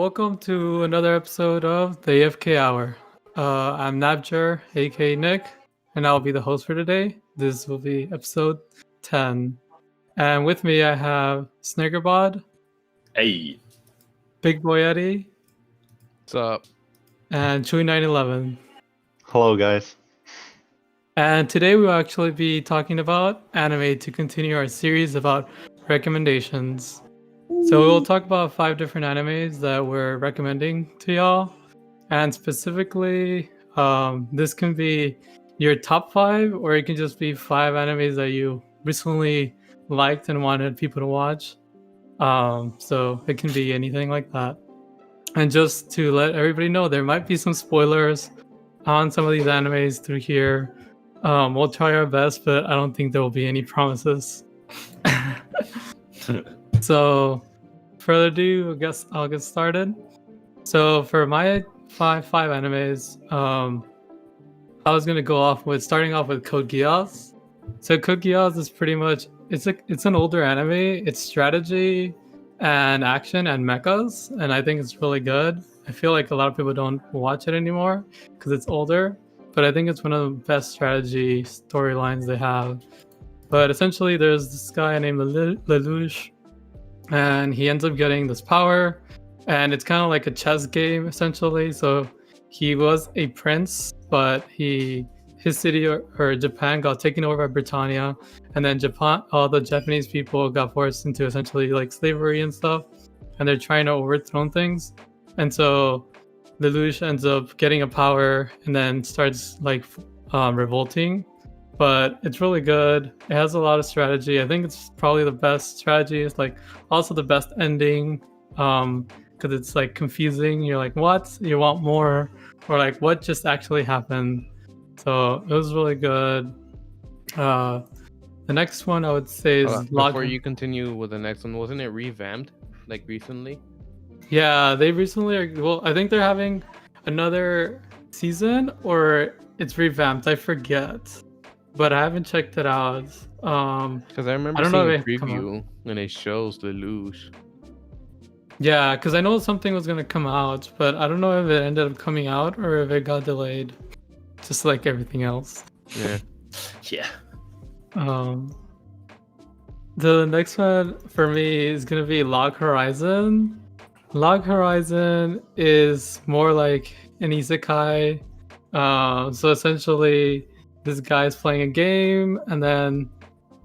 welcome to another episode of the AFK Hour. I'm NABJR, aka Nick, and I'll be the host for today. This will be episode 10. And with me, I have SnakierBod, Hey. BigBoyEddie, What's up? and Chewy911. Hello, guys. And today we'll actually be talking about anime to continue our series about recommendations. So we'll talk about 5 different animes that we're recommending to y'all. And specifically, this can be your top 5, or it can just be 5 animes that you recently liked and wanted people to watch. So it can be anything like that. And just to let everybody know, there might be some spoilers on some of these animes through here. We'll try our best, but I don't think there will be any promises. So, further ado, I guess I'll get started. So, for my five animes, I was gonna go off with starting off with Code Geass. So, Code Geass is pretty much it's an older anime. It's strategy and action and mechas, and I think it's really good. I feel like a lot of people don't watch it anymore because it's older, but I think it's one of the best strategy storylines they have. But essentially, there's this guy named Lelouch, and he ends up getting this power, and it's kind of like a chess game essentially. So he was a prince, but his city or Japan got taken over by Britannia, and then all the Japanese people got forced into essentially like slavery and stuff, and they're trying to overthrow things. And so Lelouch ends up getting a power and then starts like revolting. But it's really good. It has a lot of strategy. I think it's probably the best strategy. It's like also the best ending, because it's like confusing. You're like, what? You want more? Or like, what just actually happened? So it was really good. The next one I would say is Before you continue with the next one, wasn't it revamped like recently? Yeah, they recently. Well, I think they're having another season, or it's revamped. I forget. But I haven't checked it out. Because I remember seeing a preview and it shows Lelouch. Yeah, because I know something was going to come out, but I don't know if it ended up coming out or if it got delayed. Just like everything else. Yeah. Yeah. The next one for me is going to be Log Horizon. Log Horizon is more like an isekai. So essentially, this guy's playing a game, and then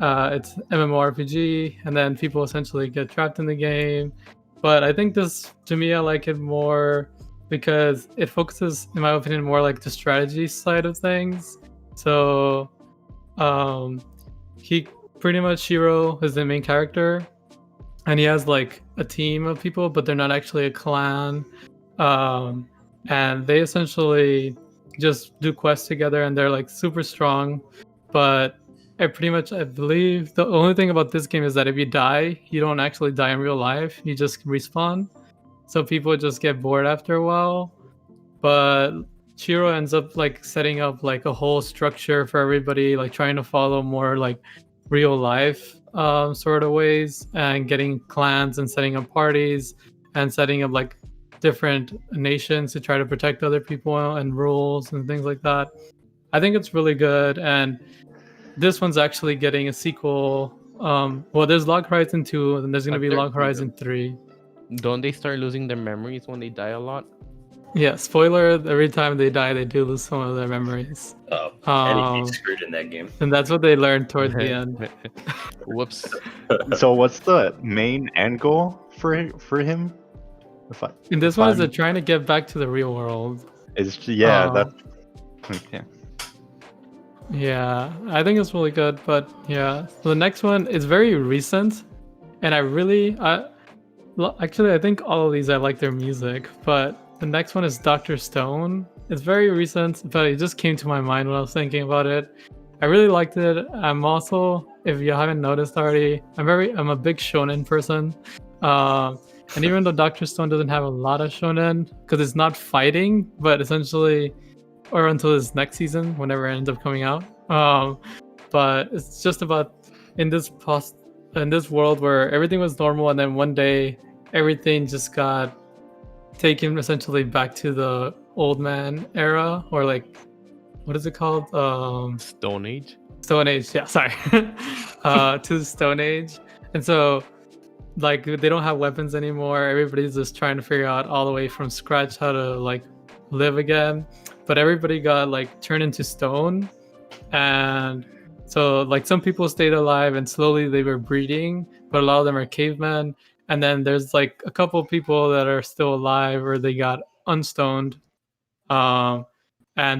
it's MMORPG, and then people essentially get trapped in the game. But I think this, to me, I like it more because it focuses, in my opinion, more like the strategy side of things. So he pretty much, Shiro is the main character, and he has like a team of people, but they're not actually a clan. And they essentially just do quests together, and they're like super strong. But I believe the only thing about this game is that if you die, you don't actually die in real life, you just respawn. So people just get bored after a while. But Shiro ends up like setting up like a whole structure for everybody, like trying to follow more like real life sort of ways, and getting clans and setting up parties and setting up like different nations to try to protect other people and rules and things like that. I think it's really good, and this one's actually getting a sequel. Well, there's Log Horizon 2, and there's going to be Log Horizon 3. Don't they start losing their memories when they die a lot? Yeah, spoiler, every time they die, they do lose some of their memories. And he's screwed in that game. And that's what they learned towards the end. Whoops. So what's the main end goal for him? In this one, is they're trying to get back to the real world. That's okay. Yeah, I think it's really good, but yeah. So the next one is very recent, and actually I think all of these I like their music, but the next one is Dr. Stone. It's very recent, but it just came to my mind when I was thinking about it. I really liked it. I'm also, if you haven't noticed already, I'm a big shonen person. And even though Dr. Stone doesn't have a lot of shonen, because it's not fighting, but essentially, or until this next season, whenever it ends up coming out. But it's just about in this world where everything was normal, and then one day everything just got take him essentially back to the old man era, or like, what is it called? Stone Age. Stone Age. Yeah, sorry. To the Stone Age, and so like they don't have weapons anymore. Everybody's just trying to figure out all the way from scratch how to like live again. But everybody got like turned into stone, and so like some people stayed alive and slowly they were breeding, but a lot of them are cavemen. And then there's like a couple people that are still alive or they got unstoned. And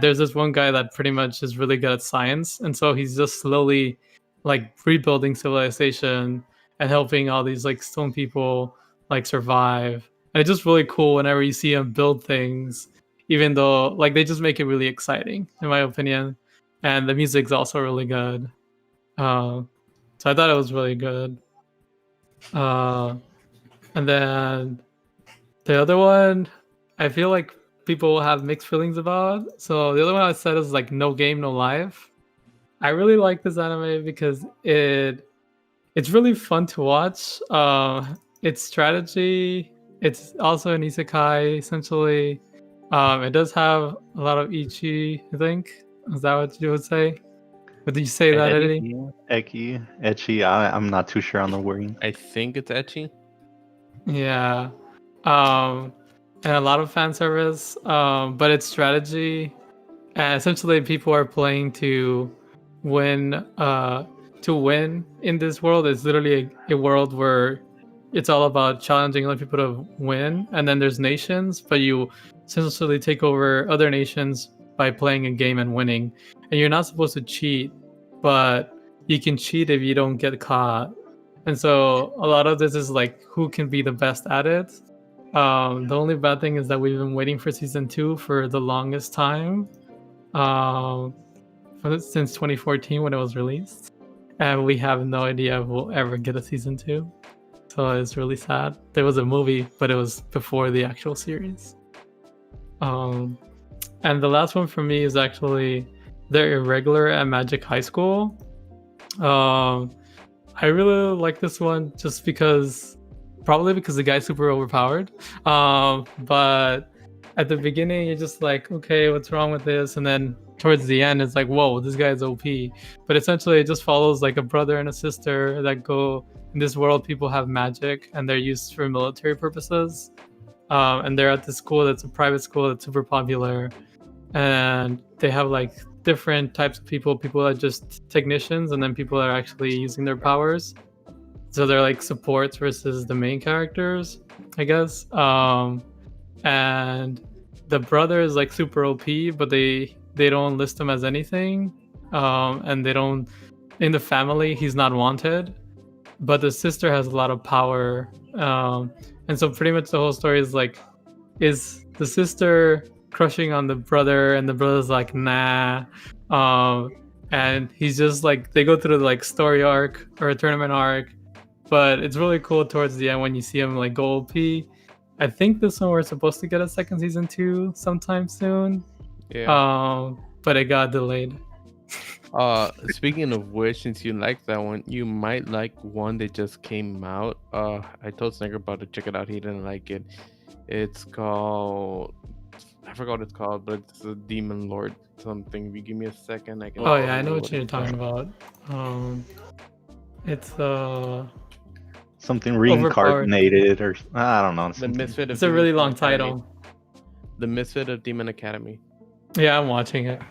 there's this one guy that pretty much is really good at science, and so he's just slowly like rebuilding civilization and helping all these like stone people like survive. And it's just really cool whenever you see him build things, even though like they just make it really exciting in my opinion. And the music's also really good. So I thought it was really good. And then the other one, I feel like people will have mixed feelings about. So the other one I said is like No Game, No Life. I really like this anime because it's really fun to watch. It's strategy. It's also an isekai essentially. It does have a lot of ichi, I think. Is that what you would say? Would you say that, Eddie? Ecchi. I'm not too sure on the wording. I think it's ecchi. Yeah. And a lot of fan service. But it's strategy. And essentially people are playing to win. To win in this world. It's literally a world where it's all about challenging other people to win. And then there's nations, but you essentially take over other nations by playing a game and winning. And you're not supposed to cheat, but you can cheat if you don't get caught. And so a lot of this is like who can be the best at it. The only bad thing is that we've been waiting for season 2 for the longest time, since 2014 when it was released, and we have no idea if we'll ever get a season 2. So it's really sad. There was a movie, but it was before the actual series. And the last one for me is actually The Irregular at Magic High School. I really like this one just because, probably because the guy's super overpowered. But at the beginning, you're just like, okay, what's wrong with this? And then towards the end, it's like, whoa, this guy's OP. But essentially, it just follows like a brother and a sister that go, in this world, people have magic and they're used for military purposes. And they're at this school that's a private school that's super popular. And they have like different types of people that are just technicians, and then people that are actually using their powers. So they're like supports versus the main characters, I guess. And the brother is like super OP, but they don't list him as anything. And they don't, in the family, he's not wanted. But the sister has a lot of power. And so pretty much the whole story is like, is the sister crushing on the brother, and the brother's like, nah. And he's just like, they go through the like story arc or a tournament arc, but it's really cool towards the end when you see him like go OP. I think this one we're supposed to get a second season 2 sometime soon. Yeah. But it got delayed. Speaking of which, since you like that one, you might like one that just came out. I told SnakierBod to check it out. He didn't like it. It's called, I forgot what it's called, but it's a Demon Lord something. If you give me a second, I can. Oh yeah, I know what you're talking about. It's something reincarnated, or I don't know. The Misfit of it's a really long title. The Misfit of Demon Academy. Yeah, I'm watching it.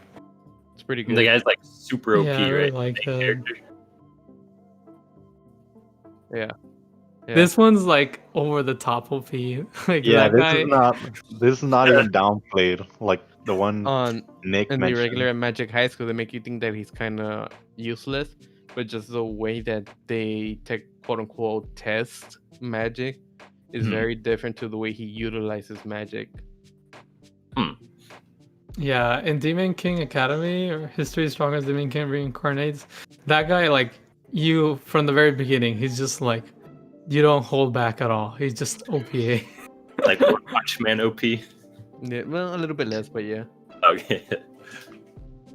It's pretty good. The guy's like super OP, Yeah, I really right? like Main character. Yeah. This one's like over the top OP. Like Yeah, that guy. this is not even downplayed. Like the one On Nick in the mentioned. regular Magic High School, they make you think that he's kind of useless, but just the way that they quote unquote test magic is very different to the way he utilizes magic. Yeah, in Demon King Academy or History is Strong as Demon King Reincarnates, that guy, like, you from the very beginning, he's just like, you don't hold back at all. He's just OP. Like Watchman OP. Yeah, well, a little bit less, but yeah. Okay.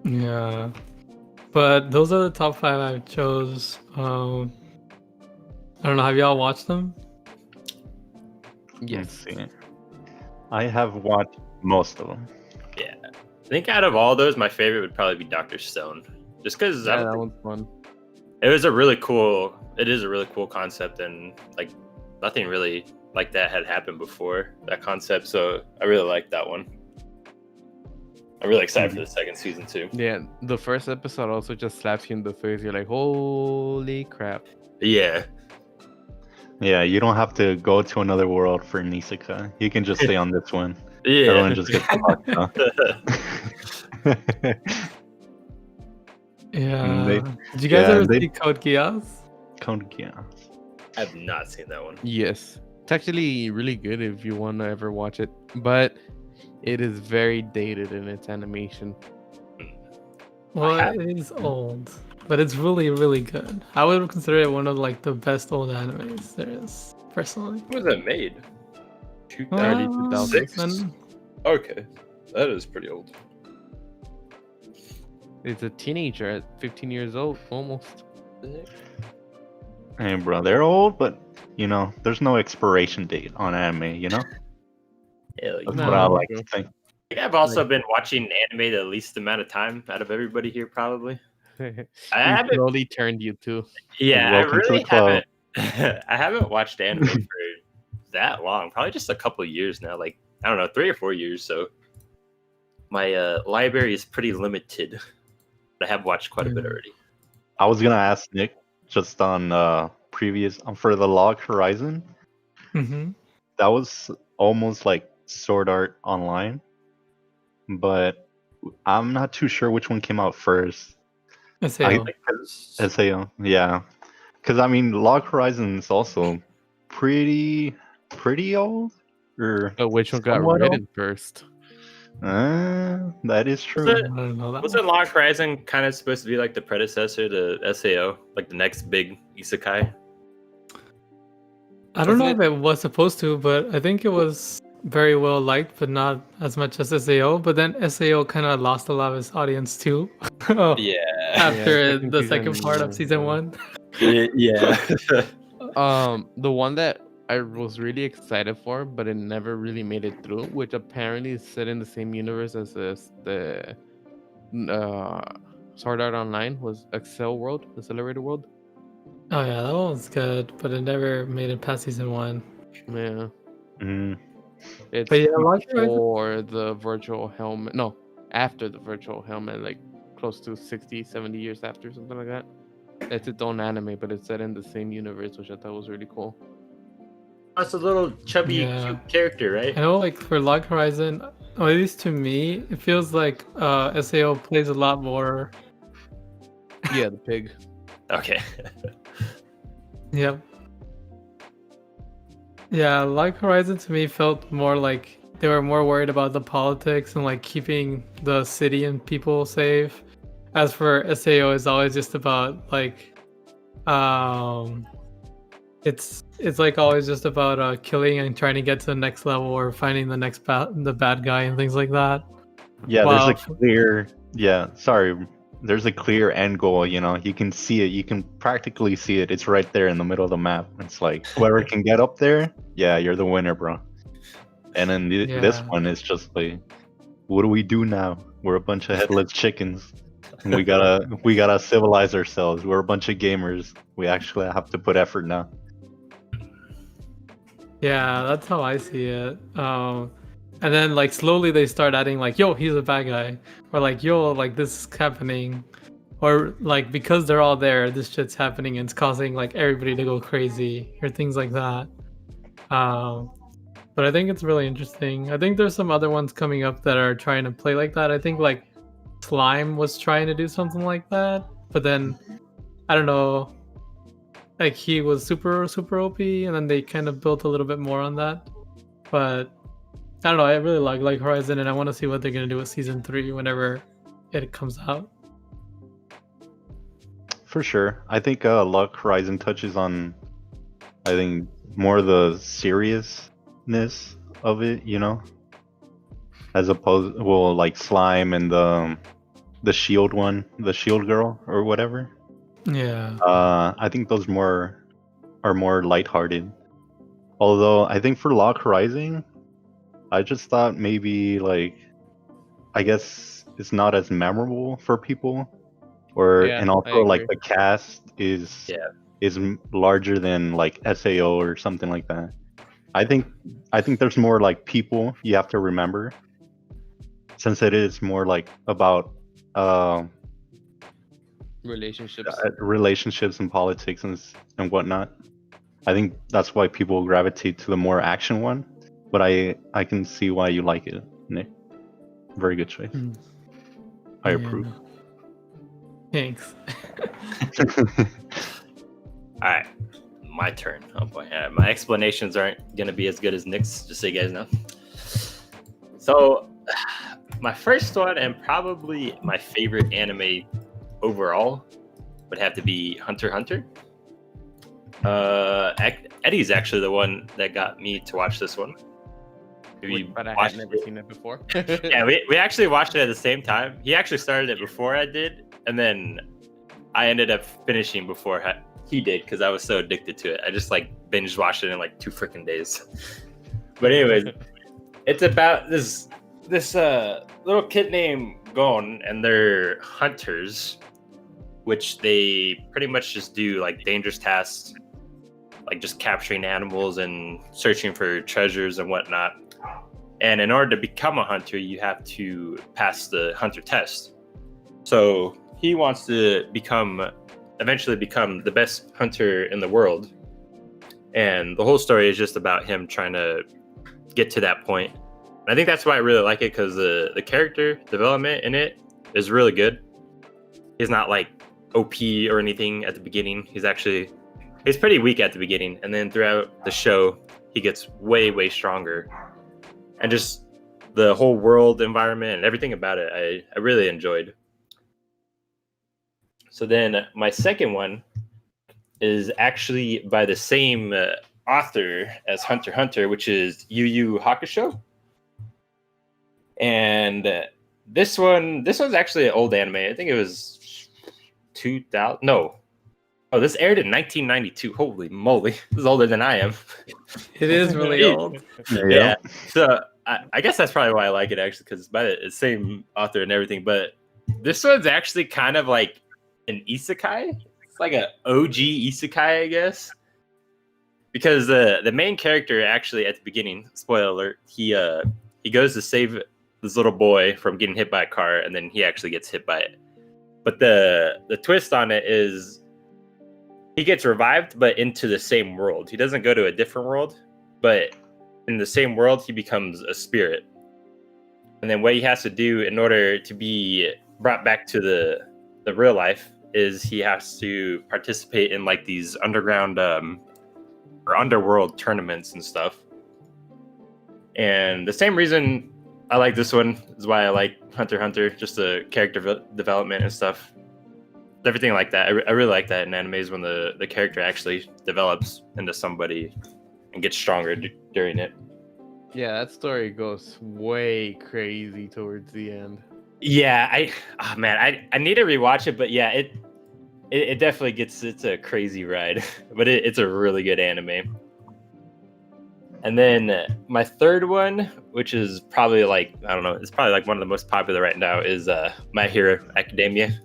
Yeah. But those are the top 5 I chose. I don't know, have y'all watched them? Yes. Let's see. I have watched most of them. Yeah, I think out of all those, my favorite would probably be Dr. Stone, just because Yeah, that one's fun. it is a really cool concept, and like nothing really like that had happened before, that concept. So I really like that one. I'm really excited for the second season too. Yeah, the first episode also just slaps you in the face. You're like, holy crap. Yeah. Yeah, you don't have to go to another world for an isekai. You can just stay on this one. Yeah. Everyone just gets fucked up. Yeah. They- Did you guys yeah, ever they- see Code Geass? Code Geass. I've not seen that one. Yes. It's actually really good if you want to ever watch it, but it is very dated in its animation. Well, have- it is old, but it's really, really good. I would consider it one of like the best old animes there is, personally. When was that made? Early 2006? 2000s. Okay, that is pretty old. It's a teenager at 15 years old, almost. Hey, bro, they're old, but you know, there's no expiration date on anime. You know, Yeah, like, that's No. what I like to think. I think I've also been watching anime the least amount of time out of everybody here, probably. We haven't- slowly turned you too. Yeah, Welcome I to the really club. haven't. I haven't watched anime for that long. Probably just a couple years now. Like I don't know, 3 or 4 years. So my library is pretty limited. But I have watched quite a bit already. I was gonna ask Nick just on previous for the Log Horizon. Mm-hmm. That was almost like Sword Art Online, but I'm not too sure which one came out first. SAO. SAO, yeah, because I mean, Log Horizon is also pretty old, or But which one got somewhat old? written first? That is true. it- I don't know that Wasn't one. Log Horizon kind of supposed to be like the predecessor to SAO, like the next big isekai? I don't know Isn't if it was supposed to, but I think it was very well liked, but not as much as SAO. But then SAO kind of lost a lot of its audience too. Yeah. After second the second season, part of season yeah. 1. Yeah. The one that I was really excited for, but it never really made it through, which apparently is set in the same universe as the Sword Art Online, was Excel World, Accelerator World. Oh yeah, that one was good, but it never made it past season 1. Yeah, Mm, it's But yeah, Log Horizon- before the virtual helmet. No, after the virtual helmet, like close to 60, 70 years after, something like that. It's its own anime, but it's set in the same universe, which I thought was really cool. That's a little chubby, Yeah. cute character, right? I know, like for Log Horizon, or at least to me, it feels like SAO plays a lot more. Yeah, the pig. Okay. Yep. Yeah, Log Horizon to me felt more like they were more worried about the politics and like keeping the city and people safe. As for SAO, it's always just about like, it's like always just about killing and trying to get to the next level or finding the next the bad guy and things like that. yeah, Wow. there's a clear. Yeah, sorry. There's a clear end goal. You know, you can see it. You can practically see it. It's right there in the middle of the map. It's like whoever can get up there, yeah, you're the winner, bro. And then this Yeah. one is just like, what do we do now? We're a bunch of headless chickens. And we gotta civilize ourselves. We're a bunch of gamers. We actually have to put effort now. Yeah, that's how I see it. And then like slowly they start adding like, yo, he's a bad guy, or like, yo, like this is happening, or like because they're all there, this shit's happening and it's causing like everybody to go crazy or things like that. But I think it's really interesting. I think there's some other ones coming up that are trying to play like that. I think like Slime was trying to do something like that, but then I don't know. Like he was super OP, and then they kind of built a little bit more on that. But I don't know. I really like Horizon, and I want to see what they're gonna do with season 3 whenever it comes out. For sure. I think Log Horizon touches on, I think, more the seriousness of it, you know? As opposed, well, like Slime and the Shield one, the Shield girl or whatever. Yeah. I think those are more lighthearted. Although I think for Log Horizon, I just thought maybe like, I guess it's not as memorable for people, Yeah, and I also like agree. the cast is larger than like SAO or something like that. I think there's more like people you have to remember, since it is more like about Relationships. relationships and politics and whatnot. I think that's why people gravitate to the more action one. But I can see why you like it, Nick. Very good choice. I approve. no. Thanks. All right, my turn. Oh boy, my explanations aren't gonna be as good as Nick's, just so you guys know. So, my first one and probably my favorite anime overall would have to be Hunter x Hunter. Eddie's actually the one that got me to watch this one. But I had never seen it before. Yeah, we actually watched it at the same time. He actually started it before I did, and then I ended up finishing before he did because I was so addicted to it. I just like binge watched it in like 2 freaking days. But anyways, it's about this little kid named Gon, and they're hunters, which they pretty much just do like dangerous tasks, like just capturing animals and searching for treasures and whatnot. And in order to become a hunter, you have to pass the hunter test. So he wants to eventually become the best hunter in the world. And the whole story is just about him trying to get to that point. And I think that's why I really like it, because the character development in it is really good. He's not like OP or anything at the beginning. He's pretty weak at the beginning. And then throughout the show, he gets way, way stronger. And just the whole world environment and everything about it, I really enjoyed. So then my second one is actually by the same author as Hunter x Hunter, which is Yu Yu Hakusho. And this one's actually an old anime. I think it was 2000. No. Oh, this aired in 1992. Holy moly. This is older than I am. It is really old. Yeah. So I guess that's probably why I like it, actually, because it's by the same author and everything. But this one's actually kind of like an isekai. It's like an OG isekai, I guess. Because the main character actually at the beginning, spoiler alert, he goes to save this little boy from getting hit by a car, and then he actually gets hit by it. But the twist on it is he gets revived, but into the same world. He doesn't go to a different world, but in the same world, he becomes a spirit. And then what he has to do in order to be brought back to the real life is he has to participate in like these underground or underworld tournaments and stuff. And the same reason I like this one is why I like Hunter x Hunter, just the character development and stuff. Everything like that. I really like that in animes when the character actually develops into somebody and gets stronger during it. Yeah, that story goes way crazy towards the end. Yeah, I need to rewatch it, but yeah, it definitely it's a crazy ride, but it's a really good anime. And then my third one, which is probably like, I don't know, it's probably like one of the most popular right now, is My Hero Academia.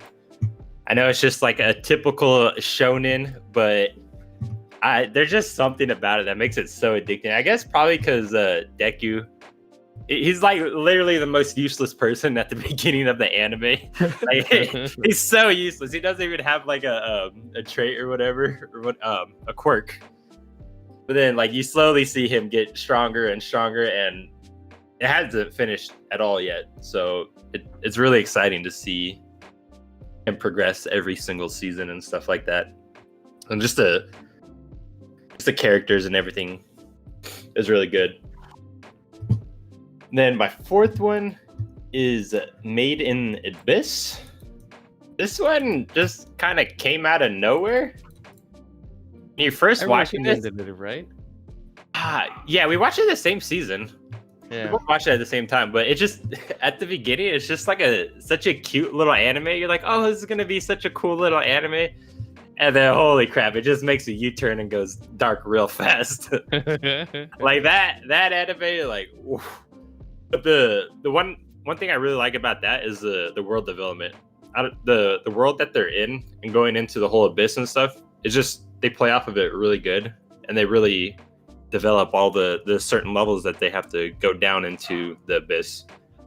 I know it's just like a typical shonen, but there's just something about it that makes it so addicting. I guess probably because Deku, he's like literally the most useless person at the beginning of the anime. Like, he's so useless. He doesn't even have like a trait or whatever, or a quirk. But then like you slowly see him get stronger and stronger, and it hasn't finished at all yet. So it's really exciting to see him progress every single season and stuff like that. And just the characters and everything is really good. And then my fourth one is Made in Abyss. This one just kind of came out of nowhere. When you first watching this, right? Yeah, we watched it the same season. Yeah. We both watched it at the same time, but it just at the beginning, it's just like such a cute little anime. You're like, oh, this is gonna be such a cool little anime, and then holy crap, it just makes a U-turn and goes dark real fast. Like that anime, like, oof. But the one thing I really like about that is the world development. The world that they're in and going into the whole abyss and stuff, it's just they play off of it really good, and they really develop all the certain levels that they have to go down into the abyss.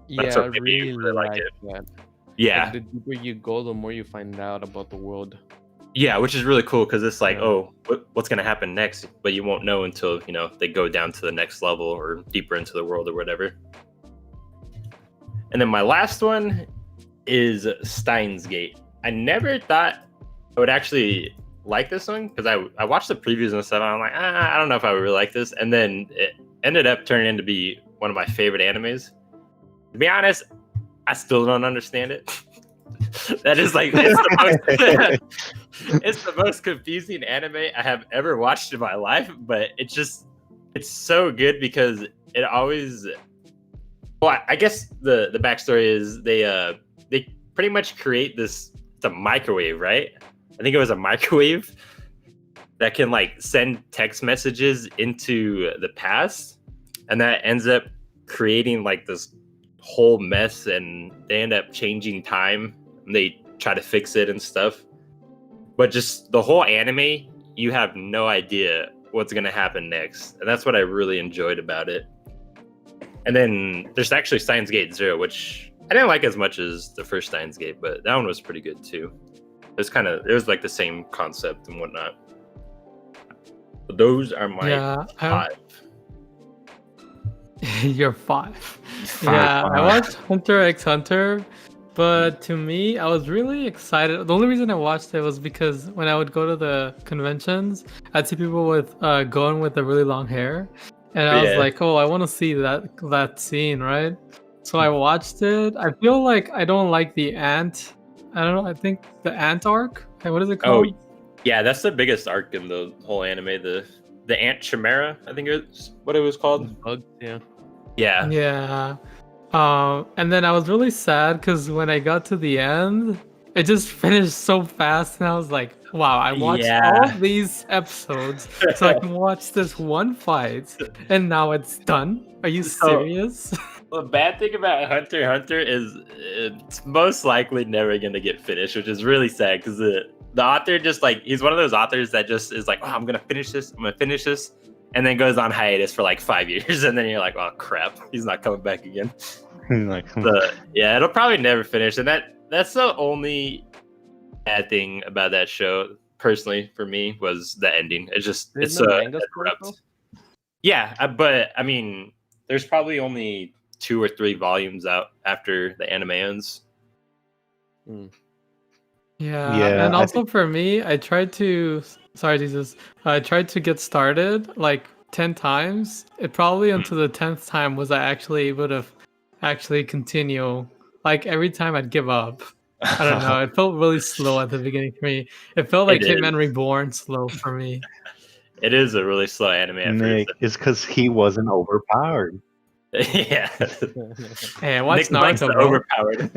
Yeah, I really like that. Yeah, Like, the deeper you go, the more you find out about the world. yeah, which is really cool because it's like, Yeah. oh, what's gonna happen next? But you won't know until they go down to the next level or deeper into the world or whatever. And then my last one is Steins Gate. I never thought I would actually like this one because I watched the previews and stuff, and I'm like, I don't know if I would really like this. And then it ended up turning into be one of my favorite animes. To be honest, I still don't understand it. That is like it's the most confusing anime I have ever watched in my life, but it's so good because it always. Well, I guess the backstory is they pretty much create it's a microwave, right? I think it was a microwave that can like send text messages into the past, and that ends up creating like this whole mess, and they end up changing time, and they try to fix it and stuff. But just the whole anime, you have no idea what's gonna happen next, and that's what I really enjoyed about it. And then there's actually Steins Gate Zero, which I didn't like as much as the first Steins Gate, but that one was pretty good too. It was like the same concept and whatnot. But those are my 5. You're 5. Yeah, I watched Hunter x Hunter, but to me, I was really excited. The only reason I watched it was because when I would go to the conventions, I'd see people with going with the really long hair, and I was like, oh, I want to see that scene, right? So I watched it. I feel like I don't like the ant. I don't know. I think the ant arc. What is it called? Oh, yeah, that's the biggest arc in the whole anime. The ant chimera, I think it's what it was called. Bug, yeah. Yeah. Yeah. And then I was really sad because when I got to the end, it just finished so fast, and I was like, wow, I watched all these episodes so I can watch this one fight, and now it's done. Are you serious? The bad thing about Hunter x Hunter is it's most likely never gonna get finished, which is really sad because the author just like he's one of those authors that just is like, oh, I'm gonna finish this, and then goes on hiatus for like 5 years, and then you're like, oh crap, he's not coming back again. Yeah, it'll probably never finish, and that's the only bad thing about that show, personally, for me, was the ending. It's abrupt. Yeah, but I mean, there's probably only 2 or 3 volumes out after the anime ends. Yeah, and also for me, I tried to get started like 10 times. It probably until the 10th time was I actually able to actually continue. Like every time I'd give up. I don't know. It felt really slow at the beginning for me. It felt like Hitman Reborn slow for me. It is a really slow anime. Nick, it's because he wasn't overpowered. Yeah. Hey, I watched Naruto, overpowered.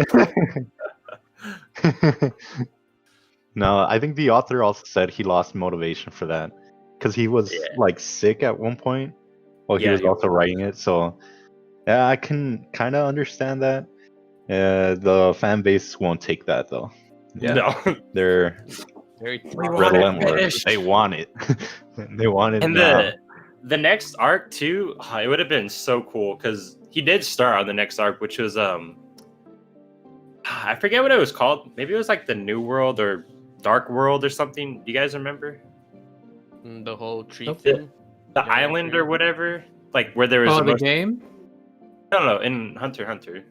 No, I think the author also said he lost motivation for that because he was like sick at one point while he was also writing it. So yeah, I can kind of understand that. The fan base won't take that though. Yeah, no. They're relentless. They want it. They want it. And now. the next arc too, it would have been so cool because he did star on the next arc, which was I forget what it was called. Maybe it was like the New World or Dark World or something. Do you guys remember? The whole tree thing? The island or whatever? Like where there was the game? No, in Hunter x Hunter.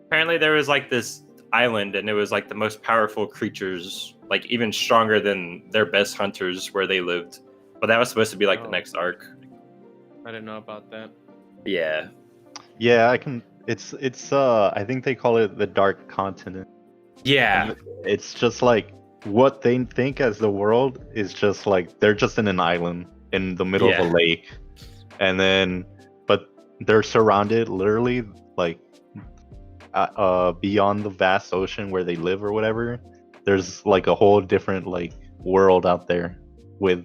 Apparently there was like this island, and it was like the most powerful creatures, like even stronger than their best hunters where they lived. But that was supposed to be like the next arc. I didn't know about that. Yeah. Yeah, I can. It's I think they call it the Dark Continent. Yeah. And it's just like what they think as the world is just like they're just in an island in the middle of a lake, and then but they're surrounded literally like beyond the vast ocean where they live or whatever. There's like a whole different like world out there with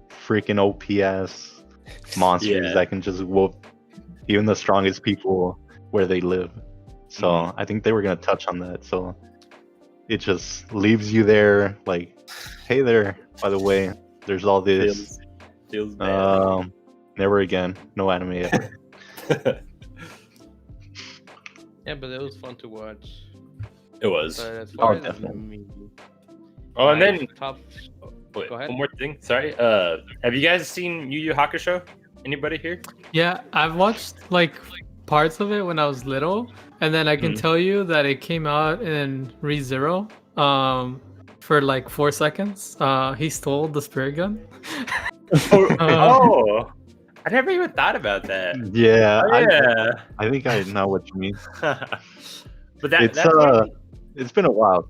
freaking OPS monsters that can just whoop even the strongest people where they live. So Mhm. I think they were gonna touch on that. So it just leaves you there, like, hey there. By the way, there's all this. Feels bad. Never again. No anime ever. Yeah, but it was fun to watch. It was. But as far as definitely. me, Oh, and my then top. wait, Go ahead. one more thing. Sorry. Have you guys seen Yu Yu Hakusho? Anybody here? Yeah, I've watched like parts of it when I was little, and then I can Mhm. tell you that it came out in ReZero. For like 4 seconds. He stole the spirit gun. Oh, I never even thought about that. Yeah, Oh, yeah. I think I know what you mean. But that's It's been a while.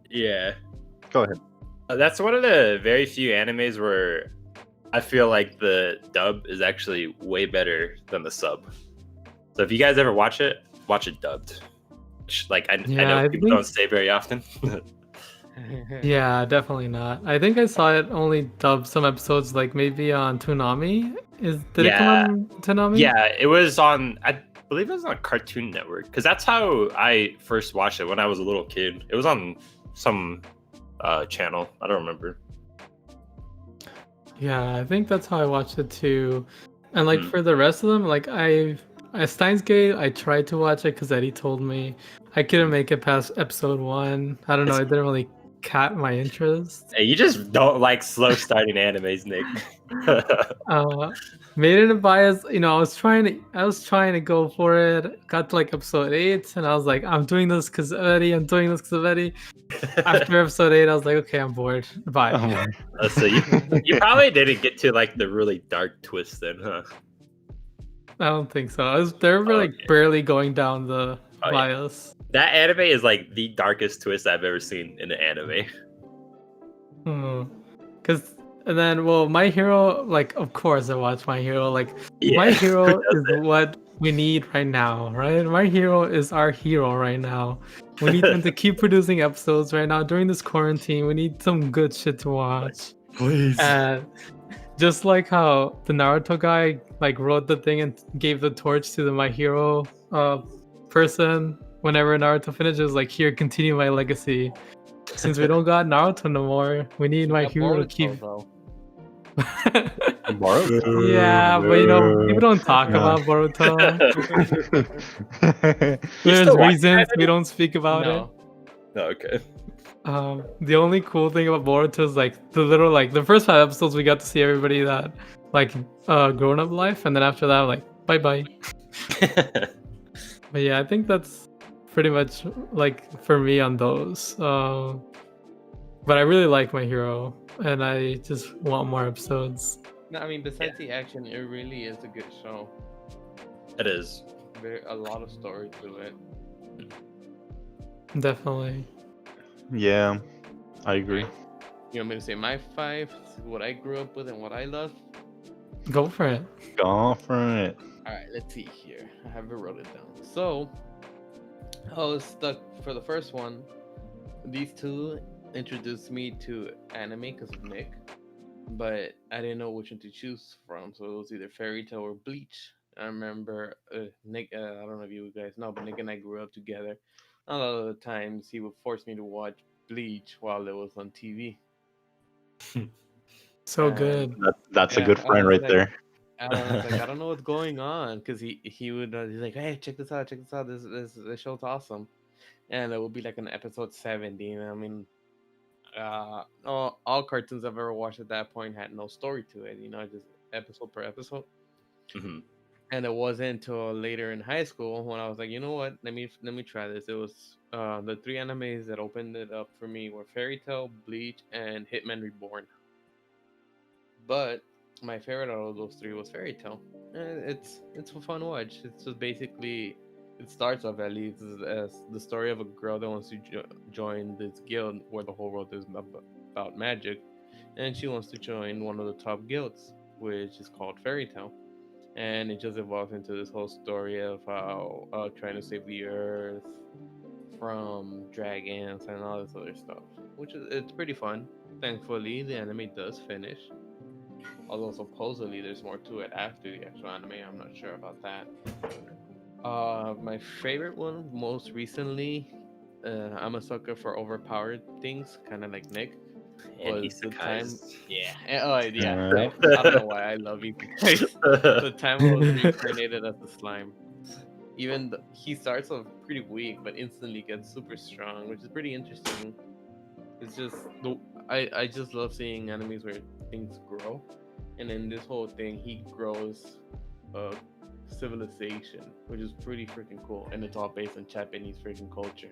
yeah. Go ahead. That's one of the very few animes where I feel like the dub is actually way better than the sub. So if you guys ever watch it dubbed. Like I know I people think- don't say very often. Yeah, definitely not. I think I saw it only dubbed some episodes, like maybe on Toonami. Did it come on Toonami? Yeah, it was on. I believe it was on Cartoon Network because that's how I first watched it when I was a little kid. It was on some channel. I don't remember. Yeah, I think that's how I watched it too. And like Mm. for the rest of them, like Steins Gate, I tried to watch it because Eddie told me. I couldn't make it past episode 1. I don't know. It didn't really catch my interest. Hey, you just don't like slow starting animes, Nick. Made it a bias. I was trying to go for it. Got to like episode 8, and I was like, I'm doing this because of Eddie. I'm doing this because of Eddie. After episode 8, I was like, okay, I'm bored. Bye. Oh my. So you probably didn't get to like the really dark twist then, huh? I don't think so. They were like Okay. barely going down the Oh, yeah. bias. That anime is like the darkest twist I've ever seen in an anime. And then, well, My Hero, like, of course I watch My Hero. Like, Yeah, My Hero who is doesn't? what we need right now, right? My Hero is our hero right now. We need them to keep producing episodes right now during this quarantine. We need some good shit to watch. Please. And just like how the Naruto guy like wrote the thing and gave the torch to the My Hero person whenever Naruto finishes, like, here, continue my legacy. Since we don't got Naruto no more, we need My Hero to keep. Boruto? Yeah, but people don't talk about Boruto. You There's still watch reasons that, we Eddie? don't speak about No. Oh, okay. it. The only cool thing about Boruto is like the first 5 episodes we got to see everybody that like grown up life, and then after that, like, bye bye. But yeah, I think that's pretty much like for me on those. But I really like My Hero, and I just want more episodes. No, I mean, besides the action, it really is a good show. It is. A lot of story to it. Definitely. Yeah, I agree. You want me to say my 5, what I grew up with and what I love? Go for it. Go for it. All right, let's see here. I have it wrote it down. So, I was stuck for the first one. These two introduced me to anime because of Nick, but I didn't know which one to choose from. So it was either Fairy Tail or Bleach. I remember Nick. I don't know if you guys know, but Nick and I grew up together. A lot of the times he would force me to watch Bleach while it was on TV. So And- good. That's a Yeah, good I friend was right like- there. And I was like, I don't know what's going on, because he would he's like, hey, check this out, this show's awesome, and it would be like an episode 70. And I mean, all cartoons I've ever watched at that point had no story to it, just episode per episode. Mhm. And it wasn't until later in high school when I was like, you know what, let me try this. It was the 3 animes that opened it up for me were Fairy Tail, Bleach, and Hitman Reborn. But my favorite out of those 3 was Fairy Tail. And it's a fun watch. It's just basically, it starts off at least as the story of a girl that wants to join this guild where the whole world is about magic, and she wants to join one of the top guilds, which is called Fairy Tail. And it just evolves into this whole story of how trying to save the earth from dragons and all this other stuff, which it's pretty fun. Thankfully, the anime does finish. Although supposedly there's more to it after the actual anime. I'm not sure about that. My favorite one most recently, I'm a sucker for overpowered things, kind of like Nick. And Was the time? isekais. Yeah. Oh yeah. Yeah. I don't know why I love isekais. The time I was reincarnated as a slime. He starts off pretty weak, but instantly gets super strong, which is pretty interesting. It's just I just love seeing enemies where things grow, and in this whole thing, he grows a civilization, which is pretty freaking cool, and it's all based on Japanese freaking culture,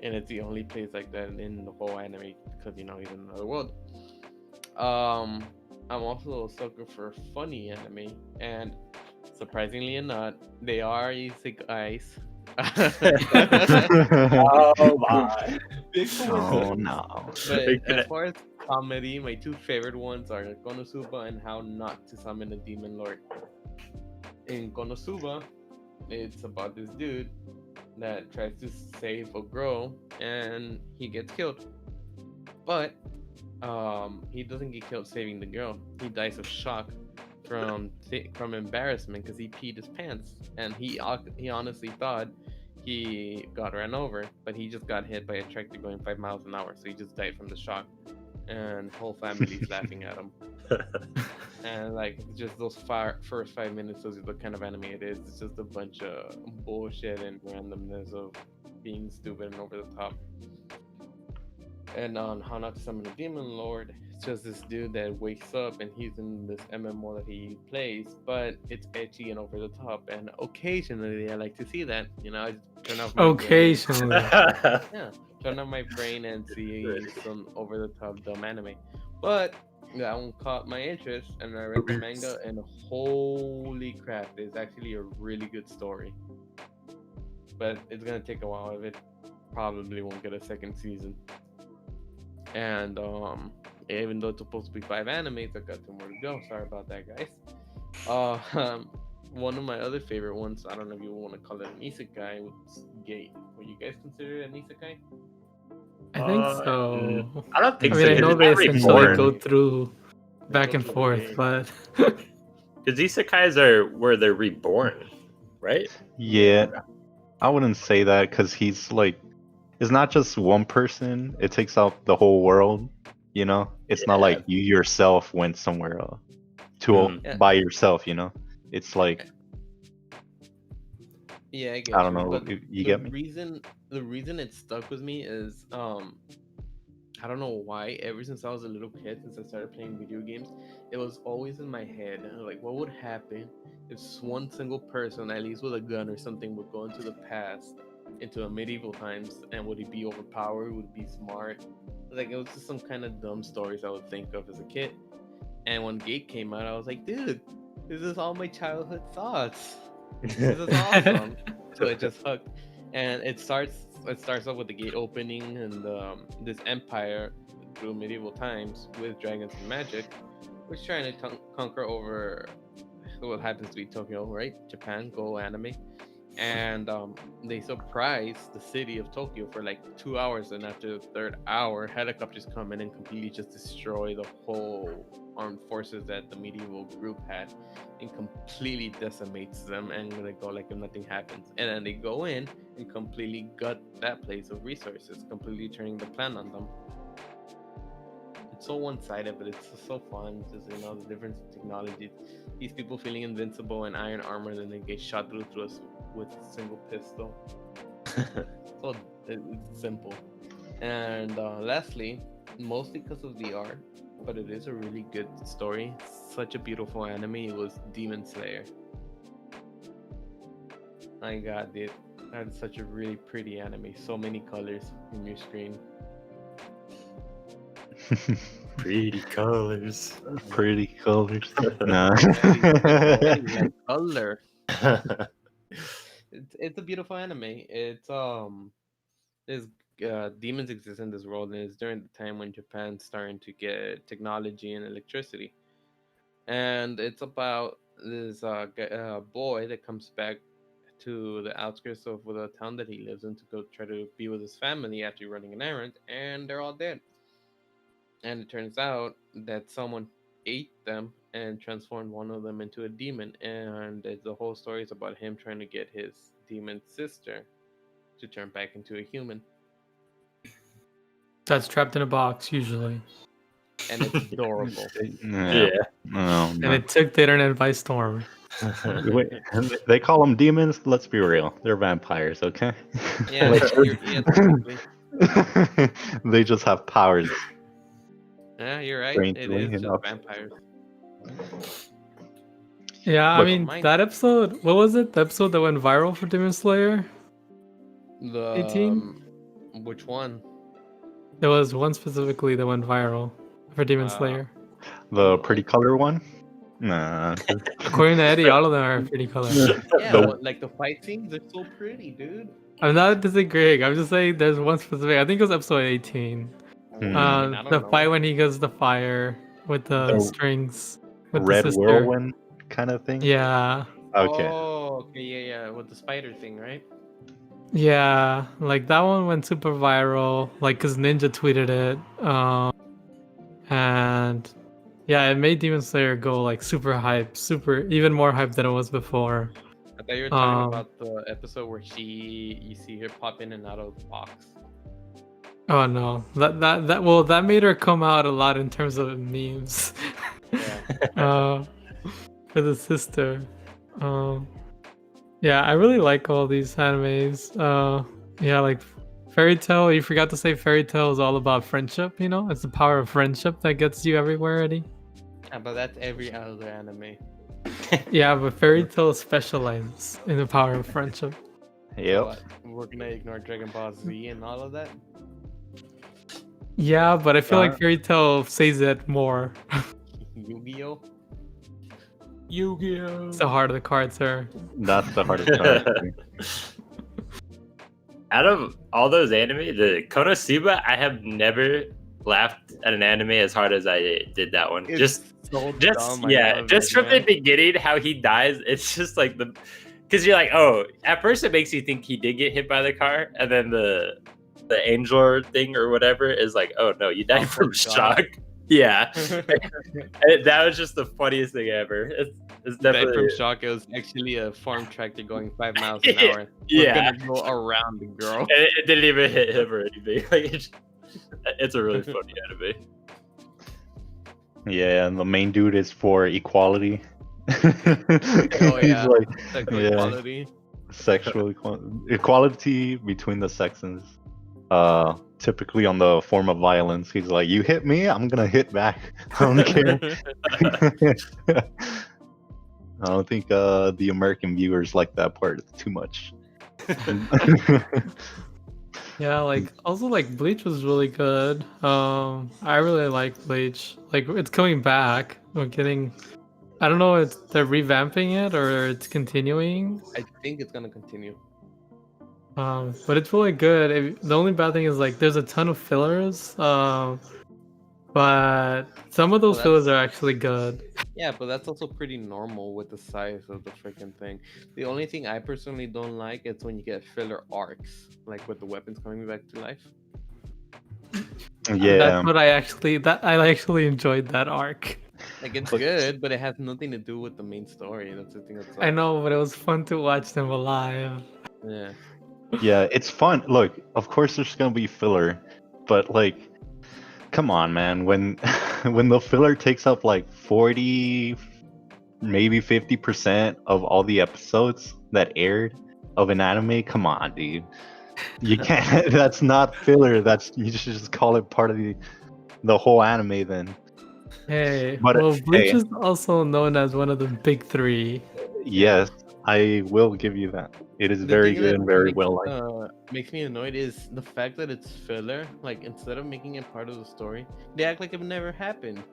and it's the only place like that in the whole anime because he's in another world. I'm also a sucker for funny anime, and surprisingly enough, they are isekais. Oh my! Big Oh coincidence. no. But as far as comedy, my two favorite ones are Konosuba and How Not to Summon a Demon Lord. In Konosuba, it's about this dude that tries to save a girl and he gets killed. But he doesn't get killed saving the girl. He dies of shock from embarrassment because he peed his pants, and he honestly thought he got ran over, but he just got hit by a tractor going 5 miles an hour, so he just died from the shock, and whole family's laughing at him. And like just those first 5 minutes, those are the kind of anime it is. It's just a bunch of bullshit and randomness of being stupid and over the top. And on How Not to Summon a Demon Lord, it's just this dude that wakes up and he's in this MMO that he plays, but it's edgy and over the top. And occasionally, I like to see that. I just turn off my Occasionally. brain, turn off my brain and see some over the top dumb anime. But that one caught my interest, and I read the manga, and holy crap, it's actually a really good story. But it's gonna take a while. It probably won't get a second season. And even though it's supposed to be 5 animes, I got 2 more to go. Sorry about that, guys. One of my other favorite ones, I don't know if you want to call it an isekai, was Gate. Would you guys consider it an isekai? I think so. I don't think I so. mean, I know they It's not essentially reborn. go through back Go and through forth, the but Because isekais are where they're reborn, right? Yeah, I wouldn't say that because he's like, it's not just one person. It takes out the whole world. It's not Yeah. like you yourself went somewhere Mhm. by yourself. It's like, Yeah, I get I don't you. know. But You get me? the reason it stuck with me is I don't know why. Ever since I was a little kid, since I started playing video games, it was always in my head. Like, what would happen if one single person, at least with a gun or something, would go into the past, into a medieval times, and would he be overpowered? Would he be smart? Like, it was just some kind of dumb stories I would think of as a kid. And when Gate came out, I was like, dude, this is all my childhood thoughts. This is awesome. So it just hooked, and it starts off with the gate opening and this empire through medieval times with dragons and magic, which is trying to conquer over what happens to be Tokyo, right? Japan, go anime. And they surprise the city of Tokyo for like 2 hours, and after the 3rd hour, helicopters come in and completely just destroy the whole armed forces that the medieval group had, and completely decimates them, and they go like if nothing happens. And then they go in and completely gut that place of resources, completely turning the plan on them. It's so one-sided, but it's so fun. Just the difference in technology. These people feeling invincible in iron armor, and then they get shot through us with a single pistol. So it's simple. And lastly, mostly because of the art, but it is a really good story. Such a beautiful anime. It was Demon Slayer. My God, dude, that's such a really pretty anime. So many colors in your screen. Pretty colors. Pretty colors. Nah. Like color. It's a beautiful anime. It's there's demons exist in this world, and it's during the time when Japan's starting to get technology and electricity. And it's about this boy that comes back to the outskirts of the town that he lives in to go try to be with his family after running an errand, and they're all dead. And it turns out that someone ate them and transformed one of them into a demon, and the whole story is about him trying to get his demon sister to turn back into a human, That's trapped in a box usually, and it's adorable. Yeah. No, and no. it took the internet by storm. Wait, they call them demons. Let's be real. They're vampires, okay? Yeah, Like, basically. they just have powers. Yeah, you're right. It Strangely is just enough. vampires. Yeah, I Look, mean mine- that episode. What was it? The episode that went viral for Demon Slayer. The 18? Which one? There was one specifically that went viral for Demon Slayer. The pretty color one? Nah. According to Eddie, all of them are pretty color. Yeah, The- like the fight scenes, they're so pretty, dude. I'm not disagreeing. I'm just saying there's one specific. I think it was episode 18. Hmm. I don't The know. fight when he goes the fire with the The strings with the Red sister. whirlwind kind of thing? Yeah, Okay. Oh, okay, yeah, with the spider thing, right? yeah. Like that one went super viral. Like, cause Ninja tweeted it. And yeah, it made Demon Slayer go like super hype, even more hype than it was before. I thought you were talking Um, about the episode where you see her pop in and out of the box. Oh no, that made her come out a lot in terms of memes. Yeah. For the sister. Yeah, I really like all these animes. Yeah, like Fairy Tail. You forgot to say Fairy Tail is all about friendship. You know, it's the power of friendship that gets you everywhere, Eddie. Yeah, but that's every other anime. Yeah, but Fairy Tail specializes in the power of friendship. Yep. What, we're gonna ignore Dragon Ball Z and all of that. Yeah, but I feel like Uh, Fairy Tail says it more. Yu-Gi-Oh. Yu-Gi-Oh! It's the heart of the card, sir. That's the hardest part. Out of all those anime, the Konosuba, I have never laughed at an anime as hard as I did that one. Just so dumb, I yeah, love just it, from the man. beginning, how he dies, it's just like because you're like, oh, at first it makes you think he did get hit by the car, and then the angel thing or whatever is like, oh no, you died from shock. shock. Yeah, that was just the funniest thing ever. It's That definitely from shock, it was actually a farm tractor going 5 miles an Yeah, hour. We're yeah. gonna go around the girl. And it didn't even hit him or anything. Like it's a really funny anime. Yeah, and the main dude is for equality. Oh, He's yeah. like Sexual yeah. equality. sexual equality between the sexes. Typically on the form of violence. He's like, you hit me, I'm gonna hit back. I don't care. I don't think the American viewers like that part too much. Yeah, like also like Bleach was really good. I really like Bleach. Like it's coming back. We're getting I don't know if they're revamping it or it's continuing. I think it's gonna continue. But it's really good. The only bad thing is like there's a ton of fillers. But some of those Well, fillers are actually good. Yeah, but that's also pretty normal with the size of the freaking thing. The only thing I personally don't like is when you get filler arcs, like with the weapons coming back to life. Yeah. That's what I actually enjoyed that arc. Like it's But- good, but it has nothing to do with the main story. That's the thing. That's I know, but it was fun to watch them alive. Yeah. Yeah, it's fun. Look, of course there's gonna be filler, but like, come on, man. When when the filler takes up like 40, maybe 50% of all the episodes that aired of an anime, come on, dude. You can't. That's not filler. You should just call it part of the whole anime then. Hey, But, well, Bleach hey. is also known as one of the big three. Yes, I will give you that. It is The very thing good that and very makes- well liked. Makes me annoyed is the fact that it's filler. Like instead of making it part of the story, they act like it never happened.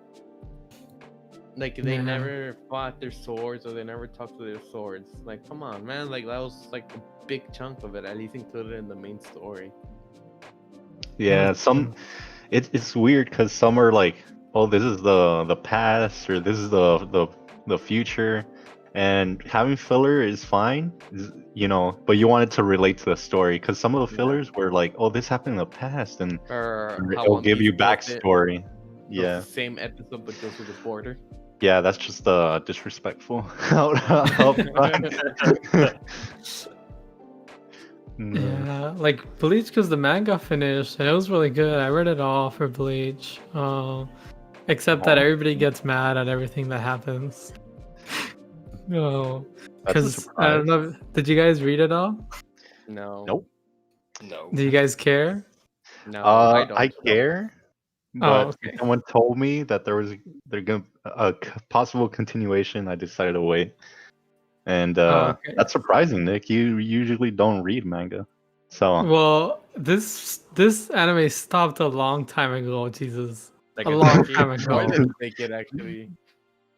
Like they Yeah. never fought their swords or they never talked to their swords. Like, come on, man! Like that was like a big chunk of it. At least included in the main story. Yeah, some it's weird because some are like, oh, this is the past or this is the future, and having filler is fine, you know, but you want it to relate to the story because some of the Yeah. fillers were like, oh, this happened in the past, and Or how it'll One give Piece you built it. backstory. Yeah. Same episode, but just with a border. Yeah, that's just disrespectful. Out front. No. Yeah, like Bleach, because the manga finished and it was really good. I read it all for Bleach. Except that everybody gets mad at everything that happens. No, That's a because I don't surprise. know. Did you guys read it all? No. Nope. No. Do you guys care? No, I don't. I care, Oh, but okay. someone told me that there gonna a possible continuation. I decided to wait, and Okay. that's surprising, Nick. You usually don't read manga, so Well, this anime stopped a long time ago. Jesus, Like a a long turkey. time Why ago. did they take it actually?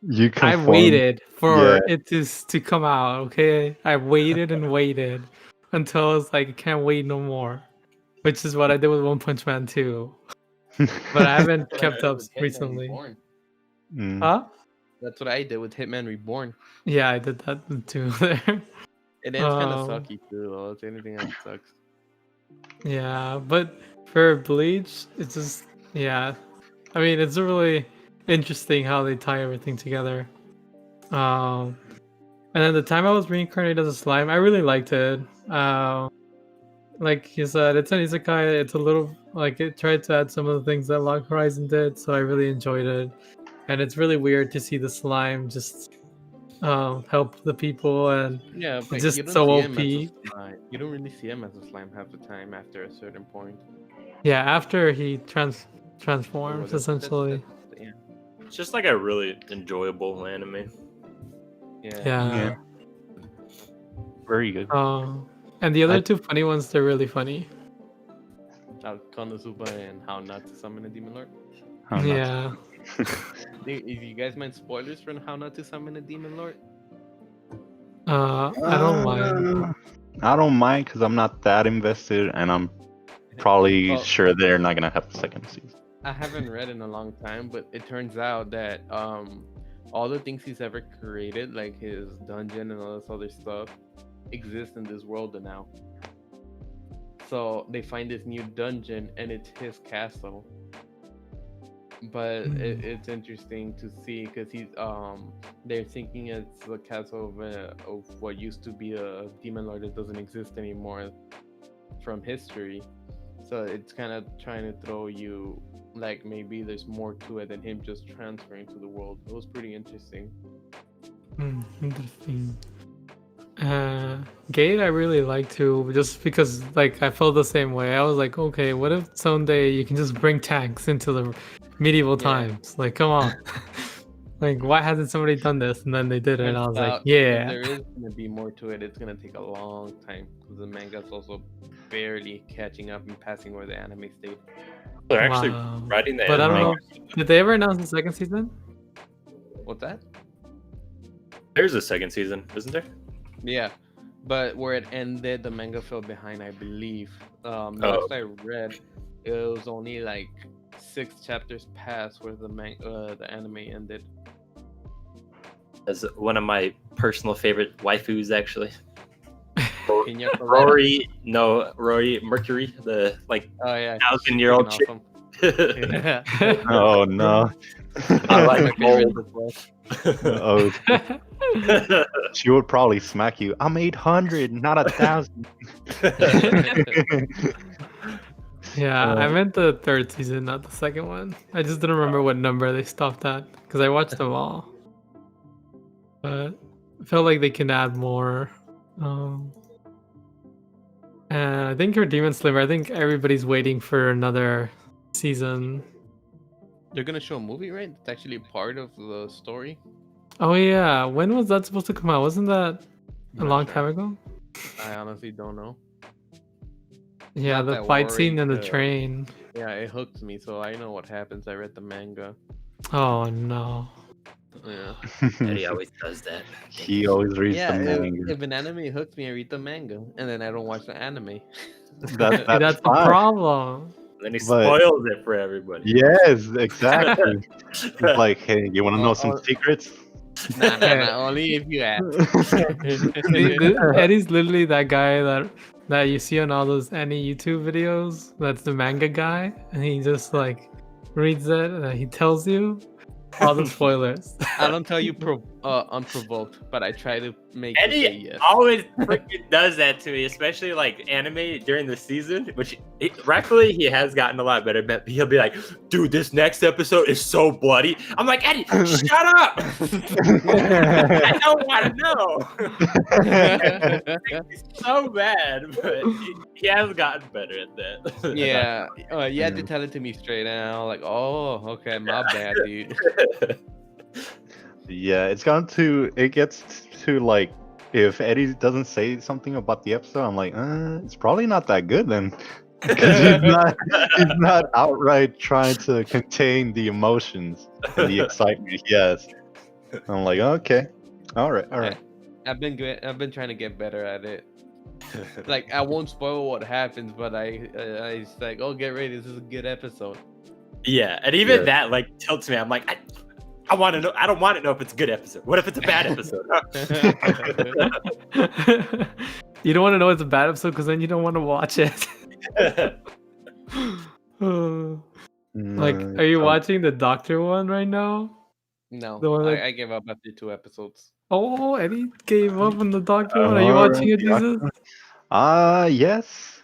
you I conform. waited for Yeah. it to come out. Okay, I waited and waited until I was like, I can't wait no more. Which is what I did with One Punch Man too. But I haven't That's what I kept did up with Hitman recently. Reborn. Mm. Huh? That's what I did with Hitman Reborn. Yeah, I did that too there. It ends kind of Um, sucky too, though. It's anything else sucks. Yeah, but for Bleach, it's just yeah. I mean, it's really interesting how they tie everything together. And then the time I was reincarnated as a slime, I really liked it. Like you said, it's an isekai. It's a little like it tried to add some of the things that Log Horizon did, so I really enjoyed it. And it's really weird to see the slime just help the people, and Yeah, but just you don't so see him as OP. a slime. You don't really see him as a slime half the time after a certain point. Yeah, after he So transforms, that's- essentially. yeah. It's just like a really enjoyable anime. Yeah. Yeah. Very good. And the other I- two funny ones, they're really funny. Konosuba and How Not to Summon a Demon Lord. How not- Yeah. If you guys mind spoilers for How Not to Summon a Demon Lord? I don't mind. I don't mind because I'm not that invested, and I'm probably Well- sure they're not gonna have the second season. I haven't read in a long time, but it turns out that all the things he's ever created, like his dungeon and all this other stuff, exist in this world now. So they find this new dungeon and it's his castle. But it's interesting to see because they're thinking it's the castle of what used to be a demon lord that doesn't exist anymore from history. So it's kind of trying to throw you like maybe there's more to it than him just transferring to the world. It was pretty interesting. Interesting. Gate I really like too, just because like I felt the same way. I was like, okay, what if someday you can just bring tanks into the medieval Yeah. times? Like, come on. Like, why hasn't somebody done this? And then they did it, and I was Turns like, out yeah. There is gonna be more to it. It's gonna take a long time because the manga's also barely catching up and passing where the anime stayed. They're actually Wow. writing the But I don't anime. know. Did they ever announce the second season? What's that? There's a second season, isn't there? Yeah, but where it ended, the manga fell behind, I believe. Oh. Last I read, it was only like 6 chapters past where the anime ended. As one of my personal favorite waifus, actually. Pina Colada. Rory Mercury, the like Oh yeah, 1,000-year-old chick. awesome. I Yeah. Oh no! like My favorite bold. as well. Oh, she would probably smack you. I'm 800, not 1,000. Yeah, I meant the third season, not the second one. I just didn't remember what number they stopped at because I watched them all. But I felt like they can add more. And I think for Demon Slayer, I think everybody's waiting for another season. They're gonna show a movie, right? It's actually part of the story. Oh yeah, when was that supposed to come out? Wasn't that a Not long sure. time ago? I honestly don't know. Yeah, Not the that fight scene in the worried, train. Yeah, it hooked me, so I know what happens. I read the manga. Oh no. Yeah. Eddie always does that. He always reads Yeah, the if, manga. if an anime hooks me, I read the manga, and then I don't watch the anime. That's See, that's the fine. problem. Then he But- spoils it for everybody. Yes, exactly. It's like, hey, you want to know some Oh, secrets? Nah, only if you ask. See, Eddie's literally that guy that you see on all those any YouTube videos. That's the manga guy, and he just like reads it and then he tells you all the spoilers. I don't tell you unprovoked, but I try to make you say Eddie yes. always freaking does that to me, especially like anime during the season, which rightfully he has gotten a lot better. But he'll be like, "Dude, this next episode is so bloody." I'm like, Eddie, shut up! I don't want to know. He's so bad, but he has gotten better at that. Yeah, you had to tell it to me straight, and I'm like, oh, okay, my bad, dude. Yeah, it gets to like, if Eddie doesn't say something about the episode, I'm like, it's probably not that good then. Because he's not outright trying to contain the emotions and the excitement he has. I'm like, okay, all right. I've been good. I've been trying to get better at it. Like, I won't spoil what happens, but I like, oh, get ready, this is a good episode. Yeah, and even that like tilts me. I'm like, I want to know. I don't want to know if it's a good episode. What if it's a bad episode? You don't want to know it's a bad episode because then you don't want to watch it. Like, are you watching the Doctor one right now? No, The one I gave up after 2 episodes. Oh, Eddie gave up on the Doctor one. Are you watching it, Jesus? Yes,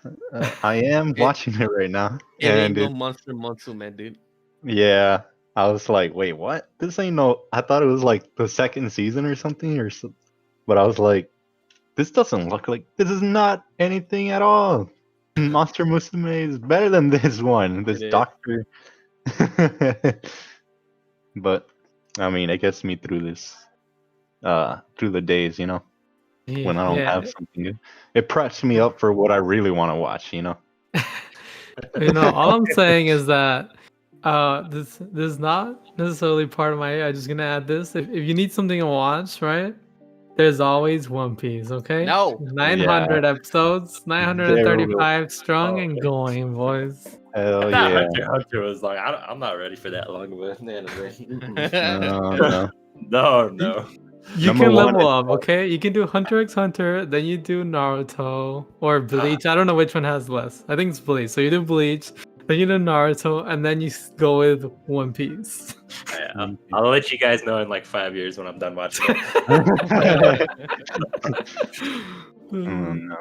I am watching it right now. It ain't no Monster Monsume, dude. Yeah, I was like, wait, what? This ain't no. I thought it was like the second season or something, but I was like, this doesn't look like. This is not anything at all. Monster Musume is better than this one. This Doctor. But I mean, it gets me through this, through the days, you know. When I don't have something good, it preps me up for what I really want to watch, you know. All I'm saying is that this is not necessarily part of my. I'm just gonna add this. If you need something to watch, right? There's always One Piece. Okay. No. 900 episodes, 935 strong and going, boys. Hell yeah. Hunter was like, I'm not ready for that long of an No. No. You can level up, okay? You can do Hunter x Hunter, then you do Naruto or Bleach. I don't know which one has less. I think it's Bleach. So you do Bleach, then you do Naruto, and then you go with One Piece. Yeah, I'll let you guys know in like 5 years when I'm done watching it. No.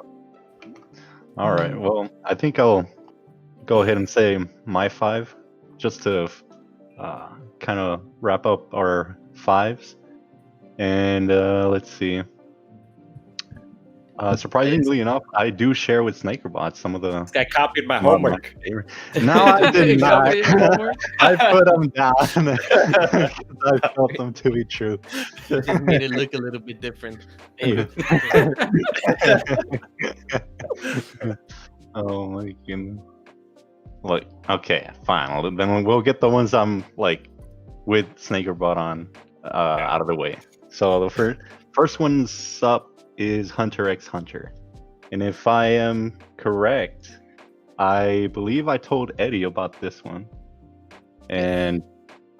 All right. Well, I think I'll go ahead and say my 5, just to kind of wrap up our 5s. And let's see. Surprisingly enough, I do share with SnakierBod some of the. This guy copied my homework. No, I did not. I put them down because I felt them to be true. Just made it look a little bit different. Oh my goodness. Look, okay, fine. Then we'll get the ones I'm like with SnakierBod on out of the way. So the first one's up is Hunter x Hunter, and if I am correct, I believe I told Eddie about this one, and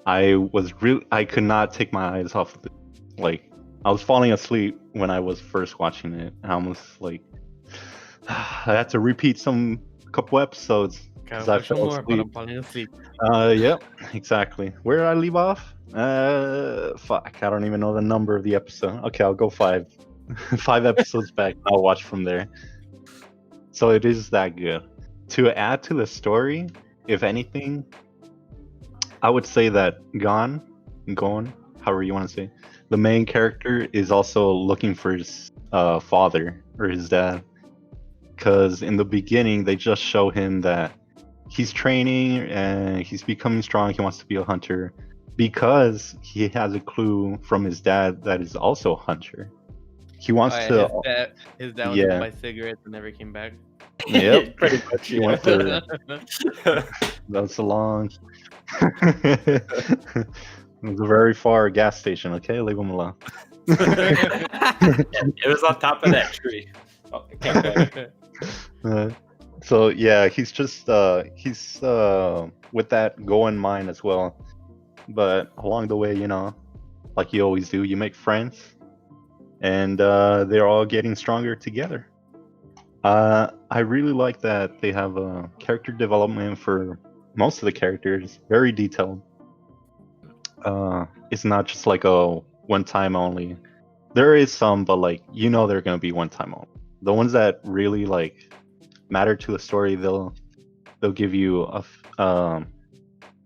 I could not take my eyes off of it. Like, I was falling asleep when I was first watching it. I almost like I had to repeat a couple episodes because I fell asleep. But I'm falling asleep. Yep, exactly. Where did I leave off? Fuck, I don't even know the number of the episode. Okay, I'll go 5 episodes back. I'll watch from there. So it is that good. To add to the story, if anything, I would say that Gon, however you want to say, the main character is also looking for his father or his dad. Because in the beginning, they just show him that he's training and he's becoming strong. He wants to be a hunter because he has a clue from his dad that is also a hunter. He wants to. His dad went to buy cigarettes and never came back. Yep, pretty much. He went to. That's a long. It was a very far gas station. Okay, leave him alone. It was on top of that tree. Oh, I can't wait. So yeah, he's just he's with that goal in mind as well. But along the way, like you always do, you make friends, and they're all getting stronger together. I really like that they have a character development for most of the characters, very detailed. It's not just like a one time only. There is some, but like they're gonna be one time only. The ones that really like matter to the story, they'll give you a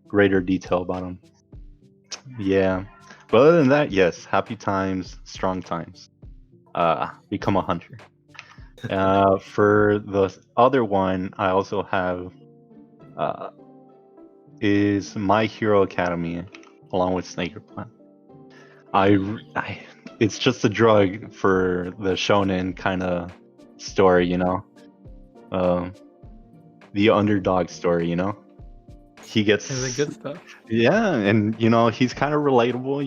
greater detail about them. Yeah, but other than that, yes, happy times, strong times. Become a hunter. For the other one, I also have is My Hero Academia, along with SnakierBod. It's just a drug for the shonen kind of story, the underdog story, He gets Is it good stuff? yeah, and he's kind of relatable,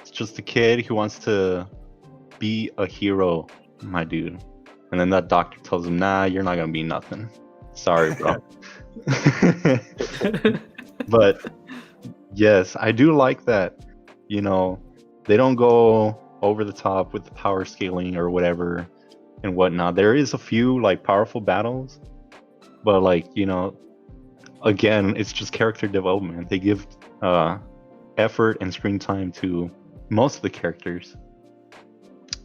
It's just a kid who wants to be a hero, my dude. And then that doctor tells him, nah, you're not gonna be nothing. Sorry, bro. But yes, I do like that, they don't go over the top with the power scaling or whatever and whatnot. There is a few like powerful battles, but like, again, it's just character development. They give effort and screen time to most of the characters,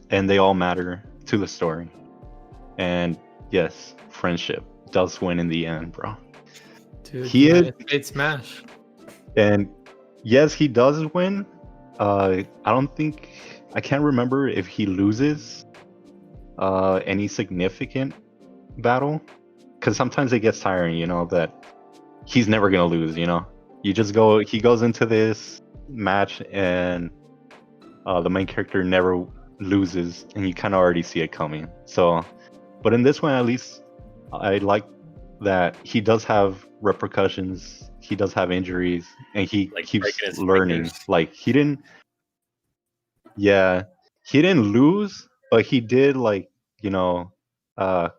and they all matter to the story. And yes, friendship does win in the end, bro. Dude, it's Smash. And yes, he does win. I can't remember if he loses any significant battle, because sometimes it gets tiring, that he's never gonna lose. He goes into this match and the main character never loses, and you kind of already see it coming. So, but in this one, at least, I like that he does have repercussions. He does have injuries, and he keeps learning. Fingers. Like he didn't lose, but he did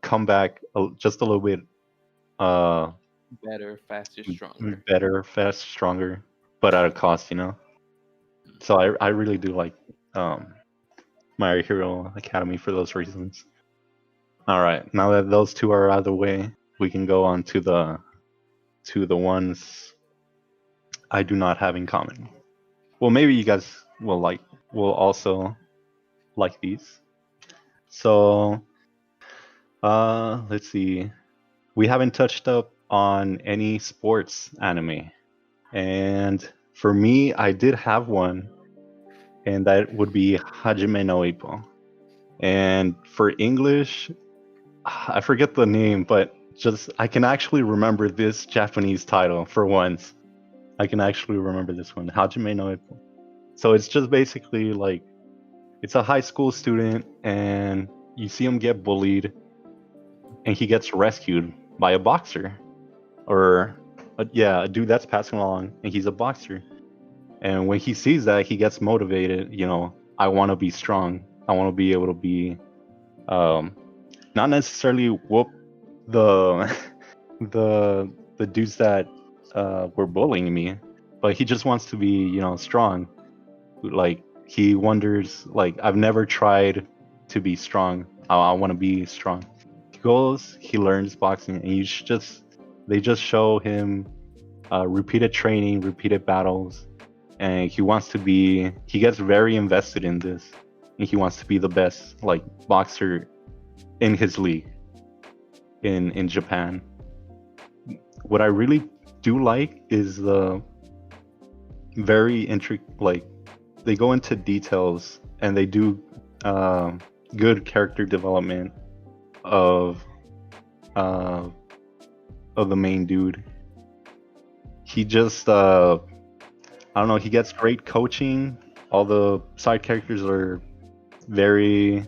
come back just a little bit. Better, faster, stronger. Better, fast, stronger, but at a cost, So I really do like My Hero Academy for those reasons. All right, now that those two are out of the way, we can go on to the ones I do not have in common. Well, maybe you guys will also like these. So let's see. We haven't touched up on any sports anime. And for me, I did have one, and that would be Hajime no Ippo. And for English, I forget the name, but I can actually remember this Japanese title for once. I can actually remember this one, Hajime no Ippo. So it's just basically like, it's a high school student, and you see him get bullied, and he gets rescued by a boxer, or a dude that's passing along, and he's a boxer. And when he sees that, he gets motivated. I want to be strong. I want to be able to be, not necessarily whoop the dudes that were bullying me, but he just wants to be, strong. Like he wonders, like, I've never tried to be strong. I want to be strong. He goes, he learns boxing, and they just show him repeated training, repeated battles, and he gets very invested in this, and he wants to be the best boxer in his league in Japan. What I really do like is the very intricate, they go into details, and they do good character development of the main dude. He just I don't know, he gets great coaching. All the side characters are very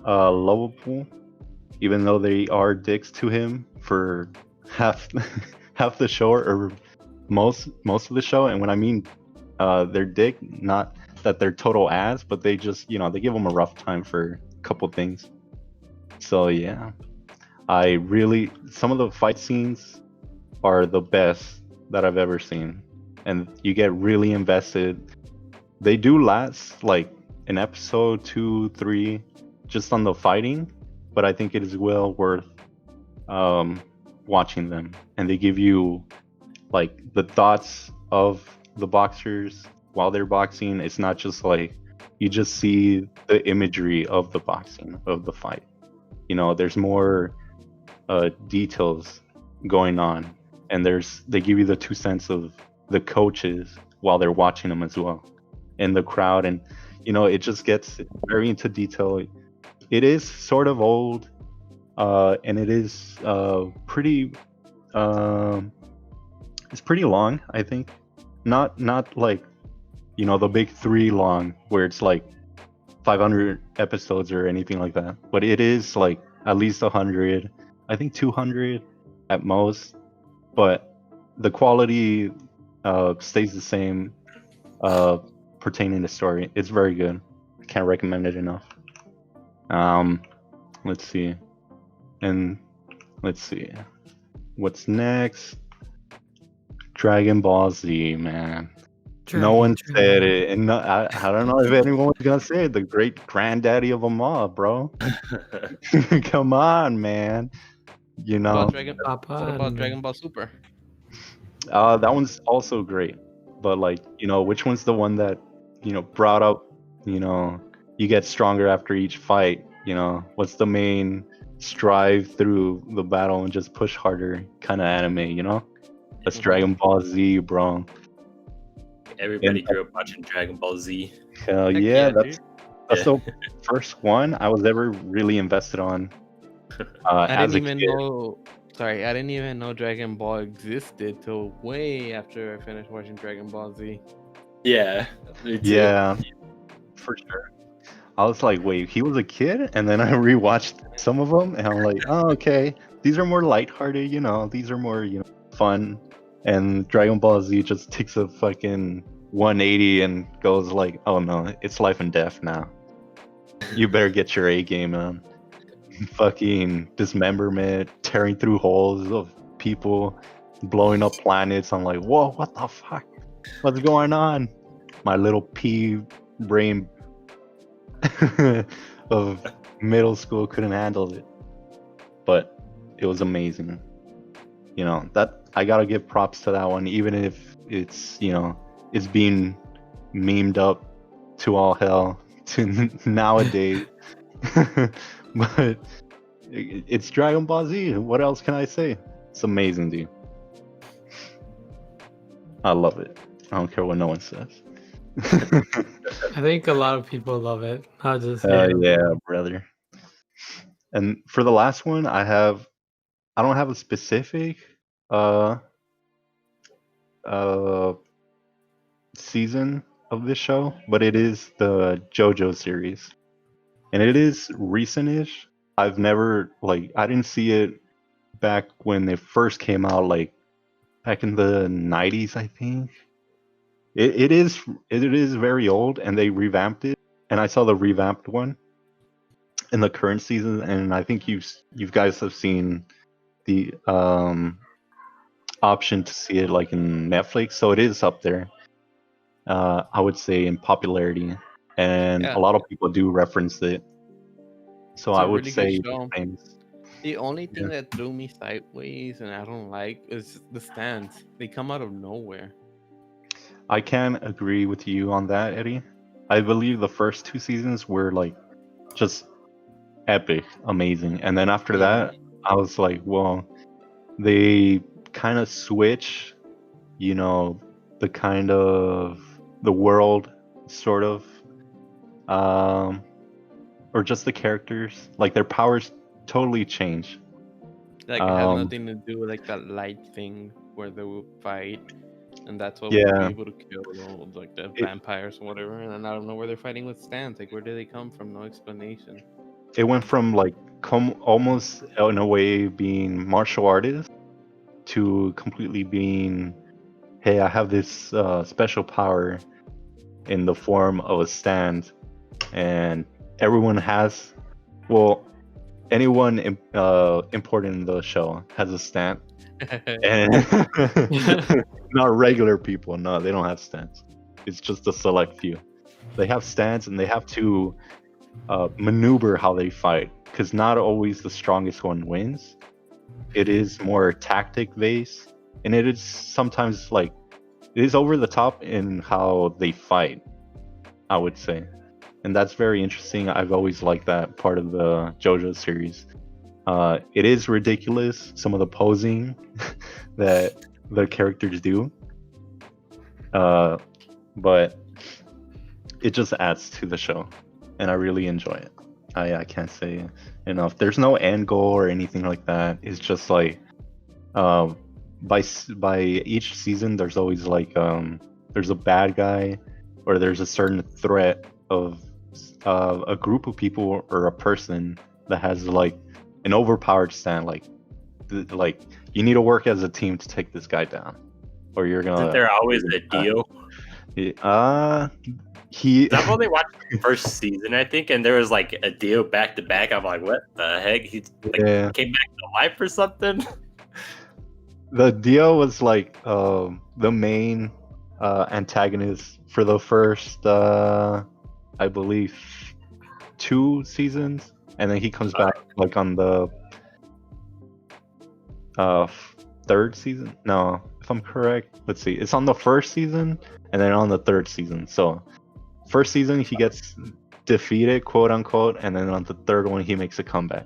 lovable, even though they are dicks to him for half the show, or most of the show. And when I mean they're dick, not that they're total ass, but they just, they give him a rough time for a couple things. So yeah, some of the fight scenes are the best that I've ever seen, and you get really invested. They do last an episode 2, 3 just on the fighting, but I think it is well worth watching them, and they give you like the thoughts of the boxers while they're boxing. It's not just like you just see the imagery of the boxing of the fight. You know, there's more details going on, and they give you the 2 cents of the coaches while they're watching them as well, and the crowd, and you know, it just gets very into detail. It is sort of old, and it is pretty. It's pretty long, I think. Not like, you know, the big 3 long where it's like 500 episodes or anything like that. But it is like at least 100, I think 200 at most. But the quality stays the same pertaining to story. It's very good. I can't recommend it enough. Let's see. And let's see. What's next? Dragon Ball Z, man. No one said it, and I don't know if anyone was gonna say it. The great granddaddy of them all, bro. Come on, man. You know. What about Dragon Ball Super? That one's also great, but like, you know, which one's the one that, you know, brought up, you know, you get stronger after each fight. You know, what's the main strive through the battle and just push harder kind of anime? You know, that's Dragon Ball Z, bro. Everybody grew up watching Dragon Ball Z. Hell yeah, that's the first one I was ever really invested on. I didn't even know Dragon Ball existed till way after I finished watching Dragon Ball Z. Yeah. Yeah, for sure. I was like, wait, he was a kid? And then I rewatched some of them, and I'm like, oh, okay. These are more lighthearted, you know. These are more, you know, fun. And Dragon Ball Z just takes a fucking 180 and goes like, oh no, it's life and death now. You better get your A game on. Fucking dismemberment, tearing through holes of people, blowing up planets. I'm like, whoa, what the fuck? What's going on? My little pea brain of middle school couldn't handle it. But it was amazing. You know, that I gotta give props to that one, even if it's, you know, it's being memed up to all hell to nowadays. But it's Dragon Ball Z. What else can I say? It's amazing, dude. I love it. I don't care what no one says. I think a lot of people love it. Not just yeah, brother. And for the last one, I don't have a specific season of this show, but it is the JoJo series, and it is recent-ish. I've never I didn't see it back when it first came out, like back in the 90s, I think. It is very old, and they revamped it, and I saw the revamped one in the current season, and I think you guys have seen the option to see it like in Netflix, so it is up there. I would say in popularity, and a lot of people do reference it. So I would say famous. The only thing that threw me sideways and I don't like is the stands. They come out of nowhere. I can agree with you on that, Eddie. I believe the first 2 seasons were like just epic, amazing, and then after that, I was like, well, they kind of switch, you know, the kind of the world, sort of, or just the characters, like their powers totally change. Like it has nothing to do with like that light thing where they will fight, and that's what we'll be able to kill like the vampires or whatever. And then I don't know where they're fighting with stands. Like, where do they come from? No explanation. It went from like almost in a way being martial artists to completely being, hey, I have this special power in the form of a stand, and everyone has, well, anyone important in the show has a stand, and not regular people. No, they don't have stands. It's just a select few. They have stands, and they have to maneuver how they fight, because not always the strongest one wins. it is more tactic based, and it is sometimes like it is over the top in how they fight, I would say, and that's very interesting. I've always liked that part of the JoJo series. It is ridiculous, some of the posing that the characters do, but it just adds to the show, and I really enjoy it. I can't say enough. There's no end goal or anything like that. It's just like by each season, there's always like there's a bad guy, or there's a certain threat of a group of people or a person that has like an overpowered stand. Like you need to work as a team to take this guy down, or you're gonna. Isn't there always a deal? I've only watched the first season, I think, and there was like a deal back to back. I'm like, what the heck? He like, came back to life or something. The deal was like the main antagonist for the first, I believe, 2 seasons, and then he comes back like on the 3rd season. No, if I'm correct, let's see. It's on the 1st season, and then on the 3rd season. So, 1st season he gets defeated, quote unquote, and then on the 3rd one he makes a comeback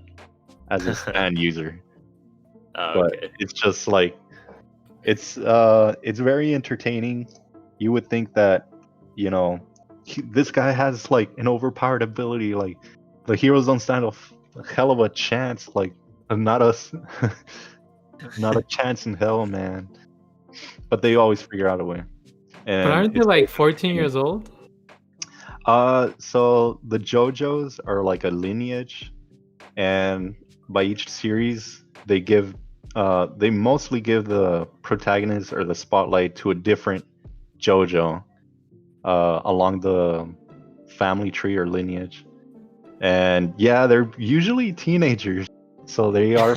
as a stand user. But it's just like it's very entertaining. You would think that, you know, this guy has like an overpowered ability. Like the heroes don't stand a hell of a chance. Like not us, not a chance in hell, man. But they always figure out a way. And but aren't they like 14 years old? So the JoJos are like a lineage, and by each series they give they mostly give the protagonist or the spotlight to a different JoJo along the family tree or lineage. And yeah, they're usually teenagers, so they are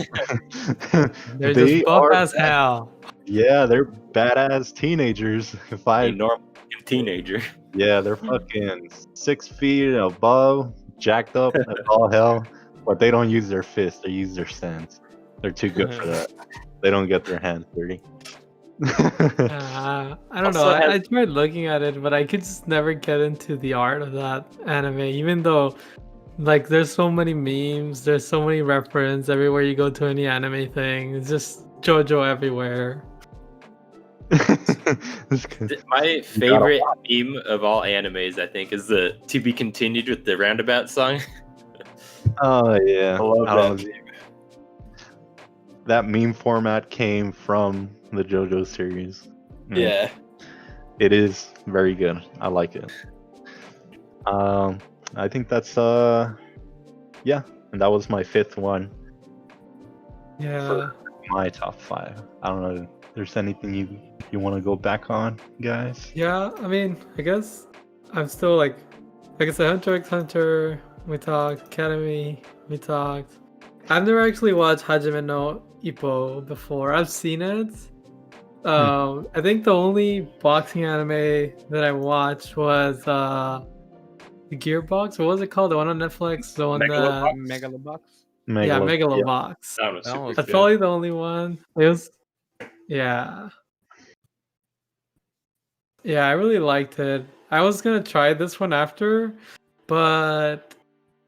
they're just buff as hell. Yeah, they're badass teenagers. If I normal teenager. Yeah, they're fucking 6 feet and above, jacked up as all hell, but they don't use their fists, they use their stands. They're too good for that. They don't get their hands dirty. I don't know. I tried looking at it, but I could just never get into the art of that anime, even though like there's so many memes, there's so many references everywhere you go to any anime thing. It's just JoJo everywhere. My favorite meme of all animes, I think, is the "To Be Continued" with the roundabout song. Oh yeah, I love that. That meme format came from the JoJo series. Yeah, it is very good. I like it. I think that's yeah, and that was my 5th one. Yeah, for my top 5. I don't know. There's anything you want to go back on, guys? Yeah, I mean, I guess I'm still like I said, Hunter x Hunter, we talked, Academy, we talked. I've never actually watched Hajime no Ippo before. I've seen it. I think the only boxing anime that I watched was the Gearbox. What was it called? The one on Netflix? The one Megalobox. Yeah, Megalobox. Yeah. That's probably the only one. It was Yeah, I really liked it. I was gonna try this one after, but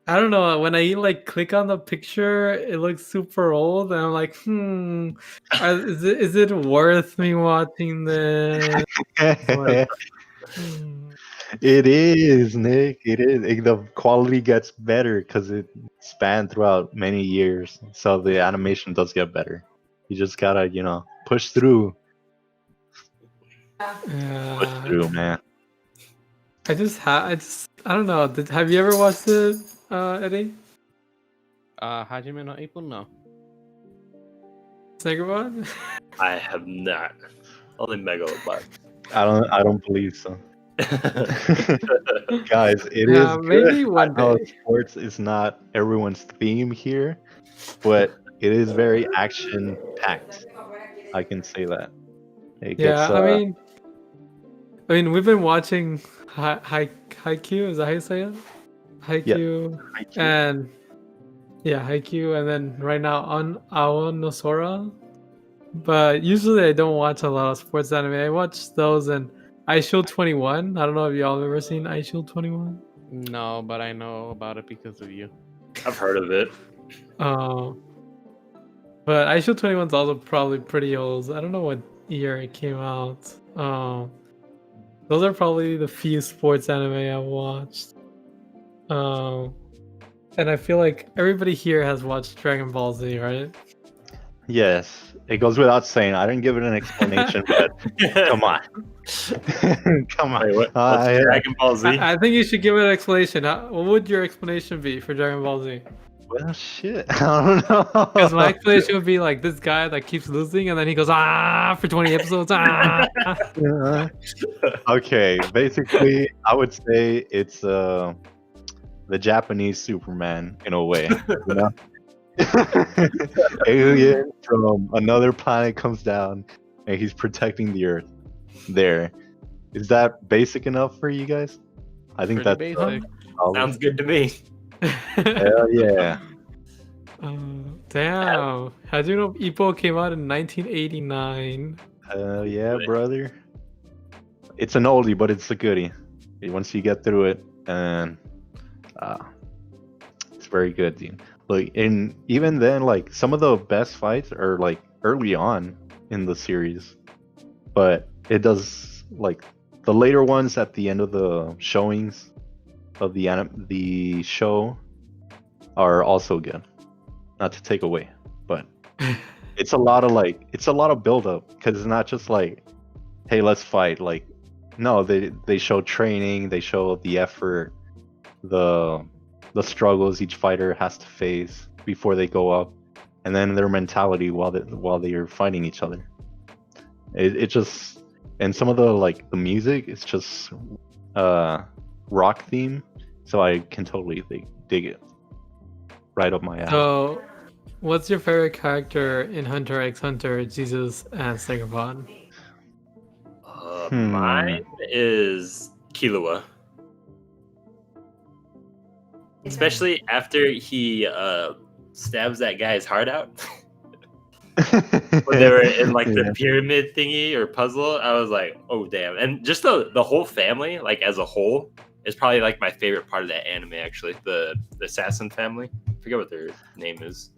I don't know. When I like click on the picture, it looks super old, and I'm like, is it worth me watching this? Like, It is, Nick. It is. The quality gets better because it spanned throughout many years, so the animation does get better. You just gotta, push through. Push through, man. I don't know. Have you ever watched it, Eddie? Hajime no Ippo, no. SnakierBod? I have not. Only Megalobox. I don't believe so. Guys, it is maybe good. one day. Sports is not everyone's theme here, but it is very action packed. I can say that. I mean, we've been watching Haikyuu. Is that how you say it? Haikyuu, and Yeah, Haikyuu, and then right now on Aonosora. But usually I don't watch a lot of sports anime. I watch those and iShield 21. I don't know if y'all have ever seen iShield 21. No, but I know about it because of you. I've heard of it. But iShield 21 is also probably pretty old. I don't know what year it came out. Those are probably the few sports anime I've watched. And I feel like everybody here has watched Dragon Ball Z, right? Yes, it goes without saying. I didn't give it an explanation, but come on, come on. Wait, what's Dragon Ball Z? I think you should give it an explanation. What would your explanation be for Dragon Ball Z? Well, shit, I don't know. Because my explanation would be like this guy that keeps losing, and then he goes for 20 episodes. Yeah. Okay, basically, I would say it's the Japanese Superman in a way. You know? Alien from another planet comes down, and he's protecting the Earth. There, is that basic enough for you guys? I think that's basic. Sounds good to me. Hell yeah. Damn. How'd you know Ippo came out in 1989? Hell yeah, brother. It's an oldie, but it's a goodie. Once you get through it, and it's very good, dude. Like, and even then, like, some of the best fights are like early on in the series, but it does, like, the later ones at the end of the showings of the show are also good. Not to take away, but it's a lot of build up, because it's not just like, hey, let's fight. Like, no, they show training, they show the effort, the struggles each fighter has to face before they go up, and then their mentality while they are fighting each other. It just, and some of the music is just rock theme, so I can totally dig it. Right up my ass. So, what's your favorite character in Hunter x Hunter, Jesus and SnakierBod? Mine is Killua. Especially after he stabs that guy's heart out. When they were in like the pyramid thingy or puzzle, I was like, oh damn. And just the whole family, like as a whole, is probably like my favorite part of that anime, actually. The assassin family. I forget what their name is.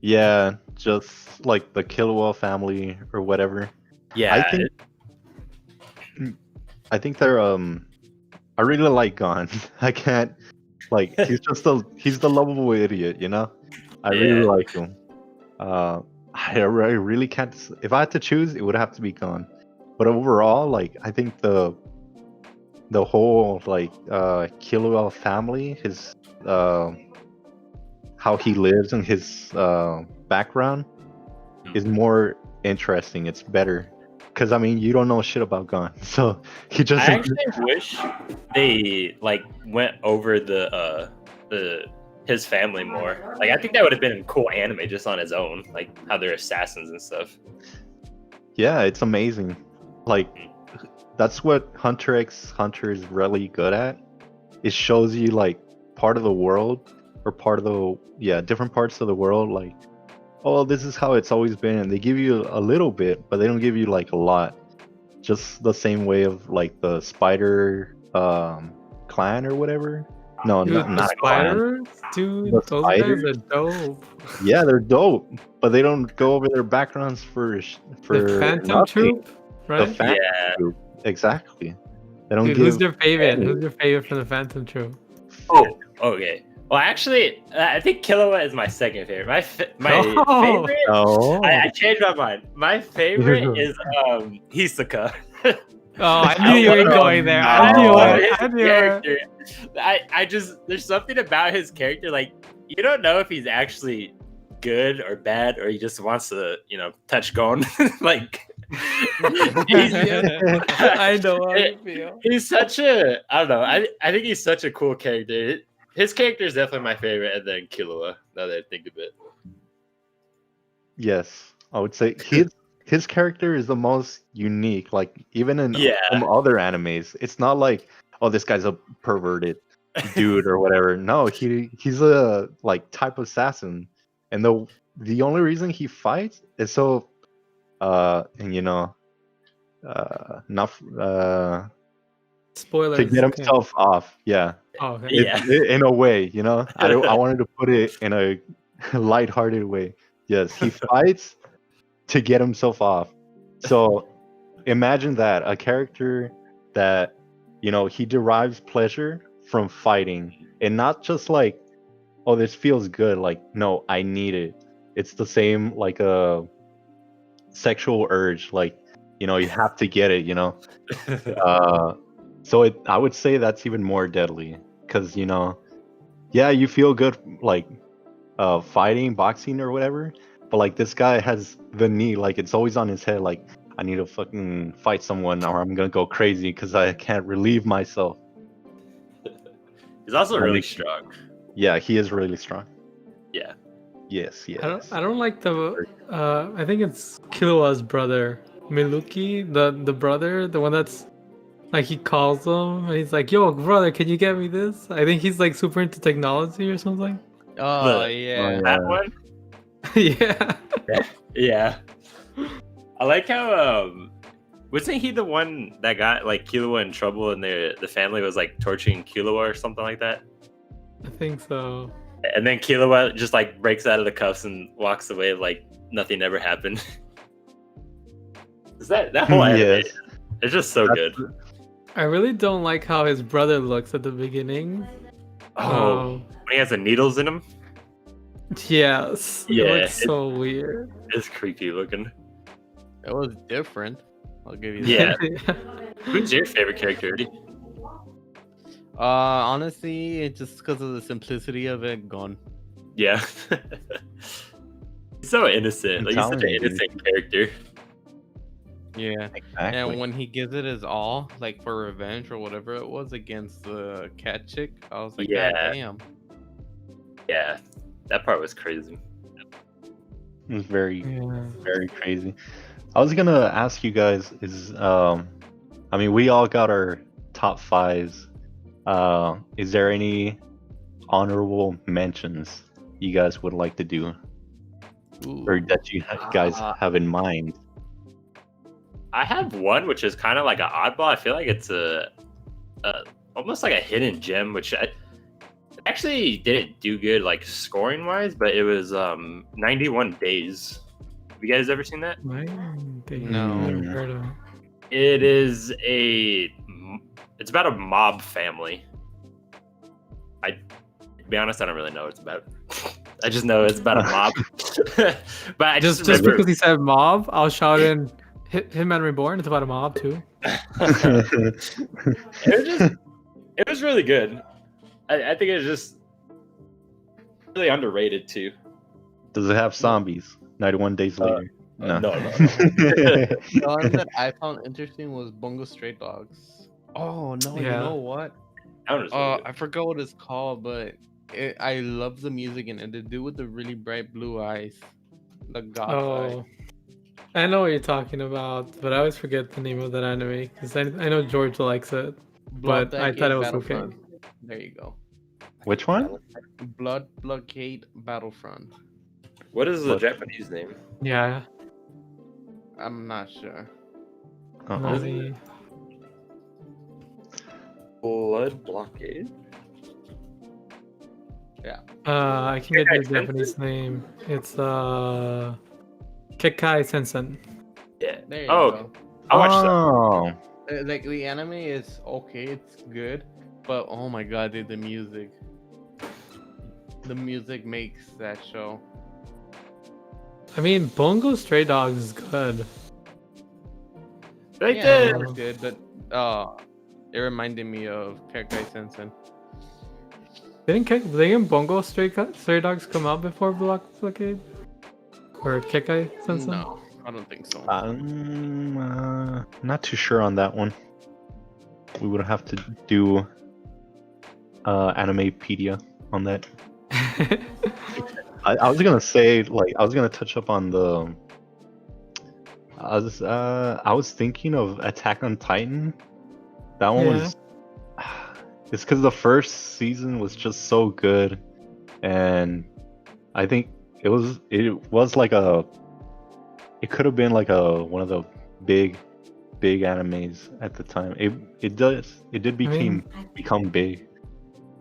Yeah, just like the Killua family or whatever. Yeah. I think they're I really like Gon. I can't, like, he's the lovable idiot, you know? I really like him. I really can't, if I had to choose, it would have to be Gon. But overall, like, I think the whole, like, Killua family, his how he lives and his background is more interesting. It's better. Because, I mean, you don't know shit about Gon, so he just. I actually wish they like went over his family more. Like, I think that would have been a cool anime just on its own, like how they're assassins and stuff. Yeah, it's amazing. Like, that's what Hunter x Hunter is really good at. It shows you like part of the world, or different parts of the world. Like, oh, this is how it's always been, and they give you a little bit, but they don't give you like a lot. Just the same way of like the spider clan or whatever. No, Dude, not spiders, dude. Those guys are dope. Yeah, they're dope, but they don't go over their backgrounds for The Phantom nothing. Troop, right? The Phantom Troop, exactly. They don't Dude, give. who's your favorite? Who's your favorite from the Phantom Troop? Oh, okay. Well, actually, I think Killua is my second favorite. My favorite. Oh. I changed my mind. My favorite is Hisoka. Oh, I knew you were going there. I knew it. I knew it. I just, there's something about his character, like, you don't know if he's actually good or bad, or he just wants to, touch Gon. Like, I know how you feel. He's such a, I don't know. I think he's such a cool character. His character is definitely my favorite, and then Killua, now that I think of it. Yes, I would say his character is the most unique. Like, even in some other animes, it's not like, oh, this guy's a perverted. dude or whatever. No, he's a like type assassin, and the only reason he fights is so and not Spoilers. to get okay. himself off. Yeah, Oh, okay. Yeah. in a way, I wanted to put it in a lighthearted way. Yes, he fights to get himself off. So imagine that, a character that he derives pleasure from fighting, and not just like, oh, this feels good. Like, no, I need it. It's the same like a sexual urge. Like, you have to get it. So I would say that's even more deadly because yeah, you feel good like fighting, boxing or whatever, but like this guy has the need, like it's always on his head, like I need to fucking fight someone or I'm gonna go crazy because I can't relieve myself. He's also really strong. Yeah, he is really strong. Yeah. Yes. I don't like the I think it's Killua's brother, Miluki, the brother, the one that's like he calls him and he's like, "Yo, brother, can you get me this?" I think he's like super into technology or something. Oh, The- yeah. That one? Yeah. Yeah. I like how wasn't he the one that got like Killua in trouble and the family was like torturing Killua or something like that? I think so. And then Killua just like breaks out of the cuffs and walks away like nothing ever happened. Is that whole anime? Yes. It's just so good. I really don't like how his brother looks at the beginning. Oh, when he has the needles in him, Yes. Yeah, It looks so weird. it's creepy looking. It was different. I'll give you Yeah. that. Who's your favorite character? Eddie? Honestly, it's just because of the simplicity of it, gone. Yeah. He's so innocent. Like he's such an Intelligent, dude. innocent character. Yeah. Exactly. And when he gives it his all, like for revenge or whatever it was against the cat chick, I was like, Yeah. God damn. Yeah. That part was crazy. It was very, Yeah. very crazy. I was gonna ask you guys is I mean, we all got our top fives. Is there any honorable mentions you guys would like to do, Ooh. or that you guys have in mind? I have one which is kind of like an oddball. I feel like it's a almost like a hidden gem, which I actually didn't do good like scoring wise, but it was 91 Days. Have you guys ever seen that? No. Never heard of it. It is it's about a mob family. To be honest, I don't really know what it's about. I just know it's about a mob. But I Just remember- because he said mob, I'll shout in Hitman Reborn. It's about a mob too. it was really good. I think it's just really underrated too. Does it have zombies? 91 Days Later. No. The one that I found interesting was Bungo Stray Dogs. Oh no, you Yeah. know what? That one was really good. I forgot what it's called, but I love the music and the dude with the really bright blue eyes, the goth Oh, eye. I know what you're talking about, but I always forget the name of that anime because I know George likes it. But I thought it was okay. Battlefront. There you go. Which one? Blood Blockade Battlefront. What is the What? Japanese name? Yeah. I'm not sure. Uh-oh. Let me- Blood Blockade. I can get Kekai the Japanese name. It's Kekai Sensen. Yeah. There you Oh, go. I watched that. Oh, Like the anime is okay, it's good, but oh my god, dude, the music. The music makes that show. I mean, Bungo Stray Dogs is good. Right Yeah, there. it was good, but it reminded me of Kekai Sensen. Didn't Bungo Stray Dogs come out before Blockade? Or Kekai Sensen? No, I don't think so. not too sure on that one. We would have to do Animepedia on that. I was gonna say, like, I was gonna touch up on the. I was thinking of Attack on Titan. That one Yeah. was. It's because the first season was just so good, and I think it was like it could have been like one of the big animes at the time. It did become big.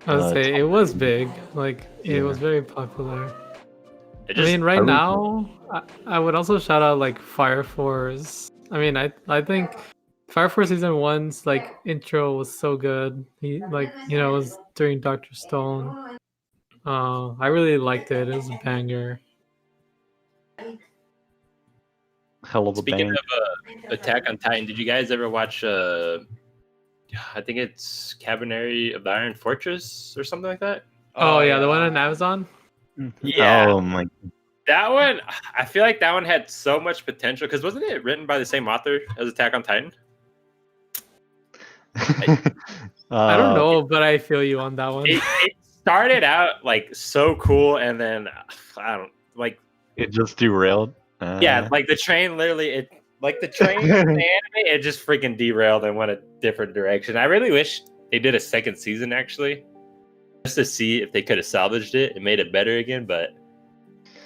I would say top it was 10. big. Like it Yeah. was very popular. It I mean, right I now, I would also shout out like Fire Force. I mean, I think Fire Force season 1's like intro was so good. He like it was during Dr. Stone. I really liked it. It was a banger. Hell of a Speaking bang. of Attack on Titan, did you guys ever watch? I think it's Cabaneri of the Iron Fortress or something like that. Oh yeah, the one on Amazon. Yeah. Oh my. That one, I feel like that one had so much potential because wasn't it written by the same author as Attack on Titan? I don't know, but I feel you on that one. It started out like so cool, and then I don't like. It just derailed. Yeah, like the train literally, the train in the anime, it just freaking derailed and went a different direction. I really wish they did a second season actually, just to see if they could have salvaged it and made it better again. But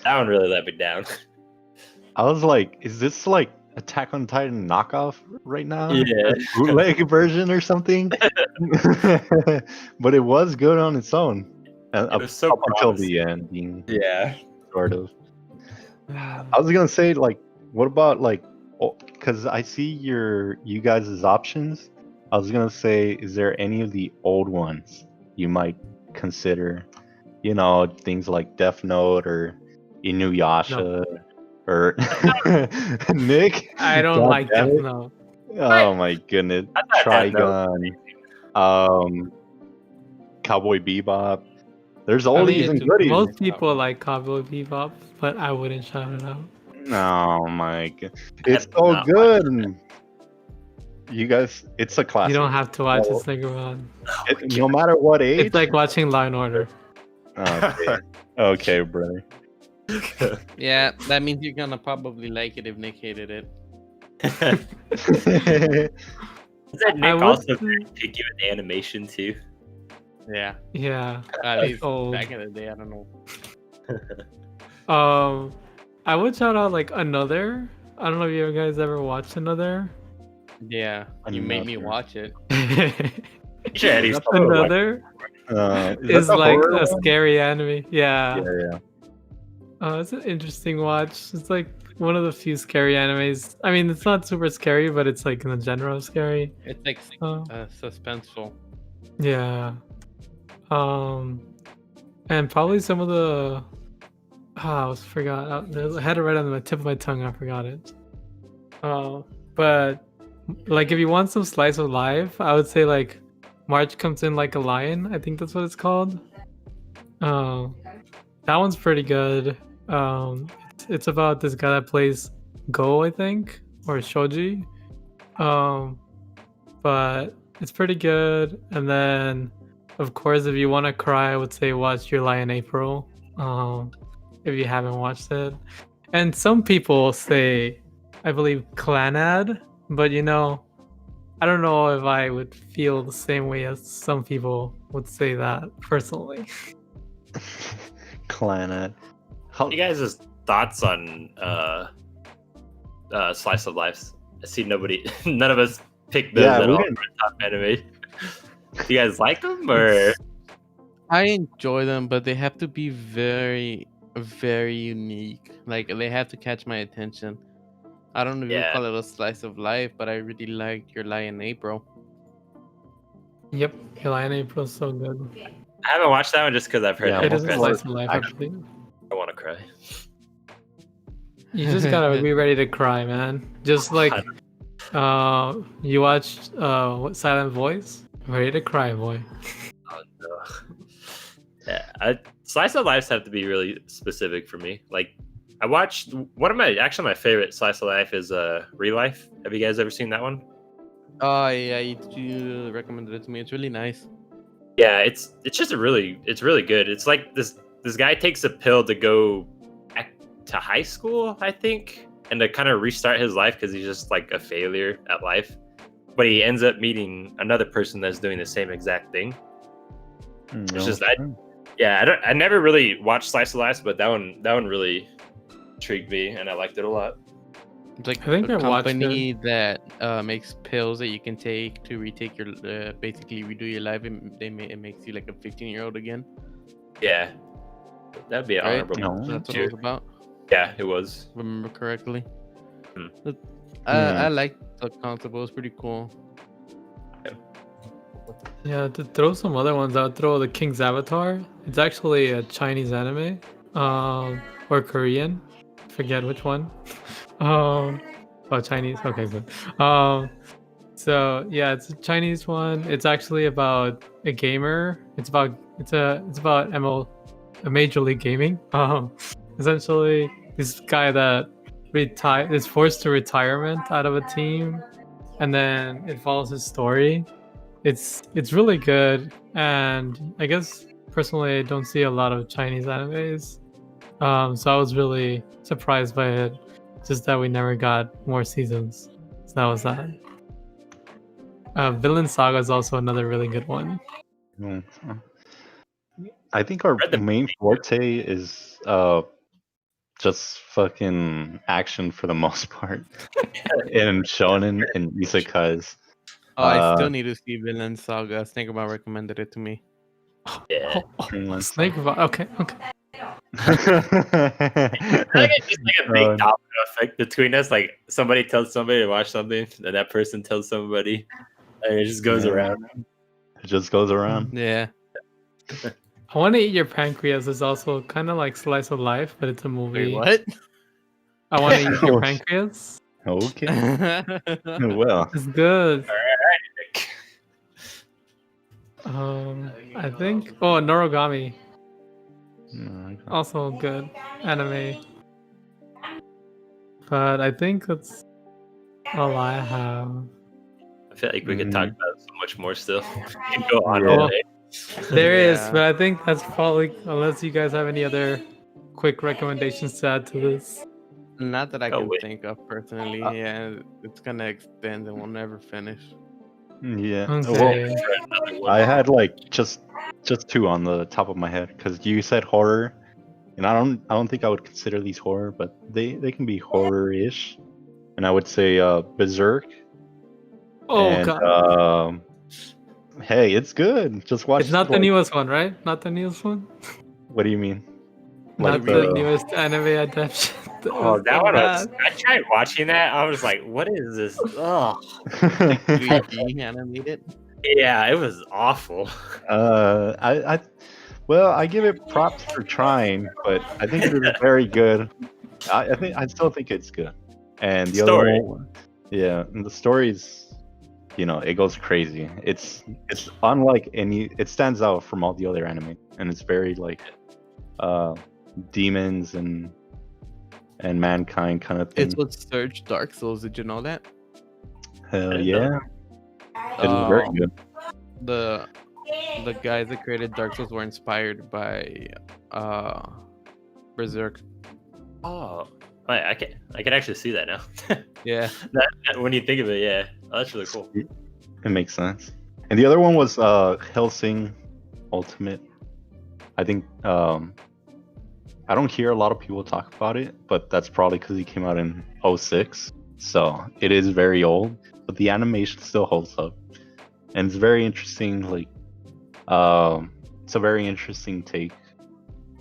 that one really let me down. I was like, is this like Attack on Titan knockoff right now? Yeah. A bootleg version or something? But it was good on its own. It was so up until promising. the ending, Yeah. sort of. I was gonna say, like, what about like, because I see you guys' options. I was gonna say, is there any of the old ones you might consider? You know, things like Death Note or Inuyasha or Nick. I don't God like damn Death it. Note. Oh my goodness. I thought Death Note- Trigun, Cowboy Bebop. There's I oldies mean, and goodies. most people like Cowboy Bebop, but I wouldn't shout it out. Oh my god. I It's have so not good. You guys, it's a classic. You don't have to watch Oh. SnakierBod. No matter what age. It's like watching Law and Order. Okay, okay, brother. Yeah, that means you're gonna probably like it if Nick hated it. Is that I Nick would also say- very picky with animation too? Yeah, Yeah. at It's least old. back in the day, I don't know. I would shout out like Another. I don't know if you guys ever watched Another. Yeah, you made me Another. watch it. Sure, Eddie's Another is that the like horror a one? scary anime. Yeah. Yeah. It's an interesting watch. It's like one of the few scary animes. I mean, it's not super scary, but it's like in the genre of scary. It's like Oh. suspenseful. Yeah. And probably some of the. I forgot. I had it right on the tip of my tongue. I forgot it. But like, if you want some slice of life, I would say like March Comes In Like a Lion. I think that's what it's called. That one's pretty good. It's about this guy that plays Go, I think, or Shoji. But it's pretty good. And then, of course, if you want to cry, I would say watch Your Lie in April. If you haven't watched it. And some people say, I believe, Clanad, but you know, I don't know if I would feel the same way as some people would say that personally. Clannad. How, You guys' thoughts on slice of life? I see none of us picked those Yeah, at we all didn't. for top anime. Do you guys like them or? I enjoy them, but they have to be very, very unique. Like they have to catch my attention. I don't know if you Yeah. call it a slice of life, but I really like Your Lie in April. Yep, Your Lie in April is so good. I haven't watched that one just because I've heard Yeah, how It is a good slice it of life, actually. I want to cry. You just gotta be ready to cry, man. Just like you watched what, Silent Voice? Ready to cry, boy. Oh, no. Yeah, slice of lives have to be really specific for me. Like, I watched one of my favorite slice of life is Real Life. Have you guys ever seen that one? Oh yeah, you recommended it to me. It's really nice. Yeah, it's really good. It's like this guy takes a pill to go back to high school, I think, and to kind of restart his life because he's just like a failure at life. But he ends up meeting another person that's doing the same exact thing. It's just that. Yeah, I never really watched Slice of Life, but that one really intrigued me, and I liked it a lot. It's like I think a I watched company that makes pills that you can take to retake your basically redo your life. It makes you like a 15-year-old again. Yeah, that'd be an Right? honorable No. mention, That's what too. it was about. Yeah, it was. If I remember correctly. Hmm. I like the concept. It was pretty cool. Yeah, to throw some other ones, I would throw the King's Avatar. It's actually a Chinese anime, or Korean. Forget which one. Oh, Chinese. Okay, good. So yeah, it's a Chinese one. It's actually about a gamer. It's about Major League Gaming. Essentially, this guy that is forced to retirement out of a team, and then it follows his story. It's really good, and I guess personally I don't see a lot of Chinese animes, so I was really surprised by it. Just that we never got more seasons, so that was that. Villain Saga is also another really good one. I think our Read the- main forte is just fucking action for the most part, and shonen and isekais. I still need to see Villain Saga. SnakierBod recommended it to me. Yeah. SnakierBod. Okay. I think it's just like a big Um, domino effect between us. Like somebody tells somebody to watch something, and that person tells somebody, and it just goes Yeah. around. It just goes around. Yeah. I Want to Eat Your Pancreas is also kind of like Slice of Life, but it's a movie. Wait, what? I Want to Eat Your Oh, Pancreas. Okay. yeah, Well, It's good. All right. I think. Oh, Norogami. no, Also good anime. But I think that's all I have. I feel like we could talk about so much more still. We can go on Yeah. all day. There is, Yeah. but I think that's probably, unless you guys have any other quick recommendations to add to this. Not that I Oh, can wait. think of personally. Yeah, it's gonna extend and we'll never finish. yeah. Well, Okay. Another one. I had like just two on the top of my head because you said horror, and I don't think I would consider these horror, but they can be horror-ish, and I would say Berserk. Oh and, god. Hey, it's good. Just watch. It's not the like- newest one, right? Not the newest one? What do you mean? Not Like the the- newest anime adaptation. Oh, was that so one was. bad. I tried watching that. I was like, "What is this?" Oh, 3D animated. yeah, it was awful. I give it props for trying, but I think it is very good. I still think it's good. And the Story. other one, yeah, and the story's, it goes crazy. It's unlike any. It stands out from all the other anime, and it's very like, demons and mankind kind of thing. It's what Surge Dark Souls. Did you know that? Hell yeah, it's very Um, good. The guys that created Dark Souls were inspired by Berserk. Oh, I can actually see that now. Yeah. When you think of it, yeah, oh, that's really cool. It makes sense. And the other one was Hellsing Ultimate. I think I don't hear a lot of people talk about it, but that's probably because it came out in 2006. So it is very old, but the animation still holds up. And it's very interesting, like it's a very interesting take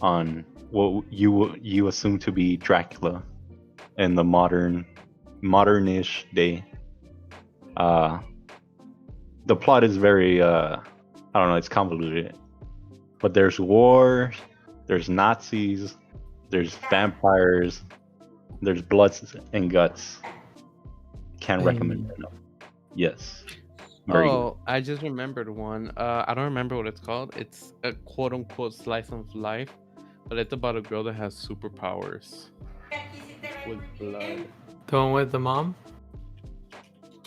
on what you assume to be Dracula in the modern-ish day. The plot is very I don't know, it's convoluted. But there's war, there's Nazis, there's vampires, there's blood and guts. Can't recommend it enough. Yes. Very good. I just remembered one. I don't remember what it's called. It's a quote unquote slice of life, but it's about a girl that has superpowers with blood. The one with the mom?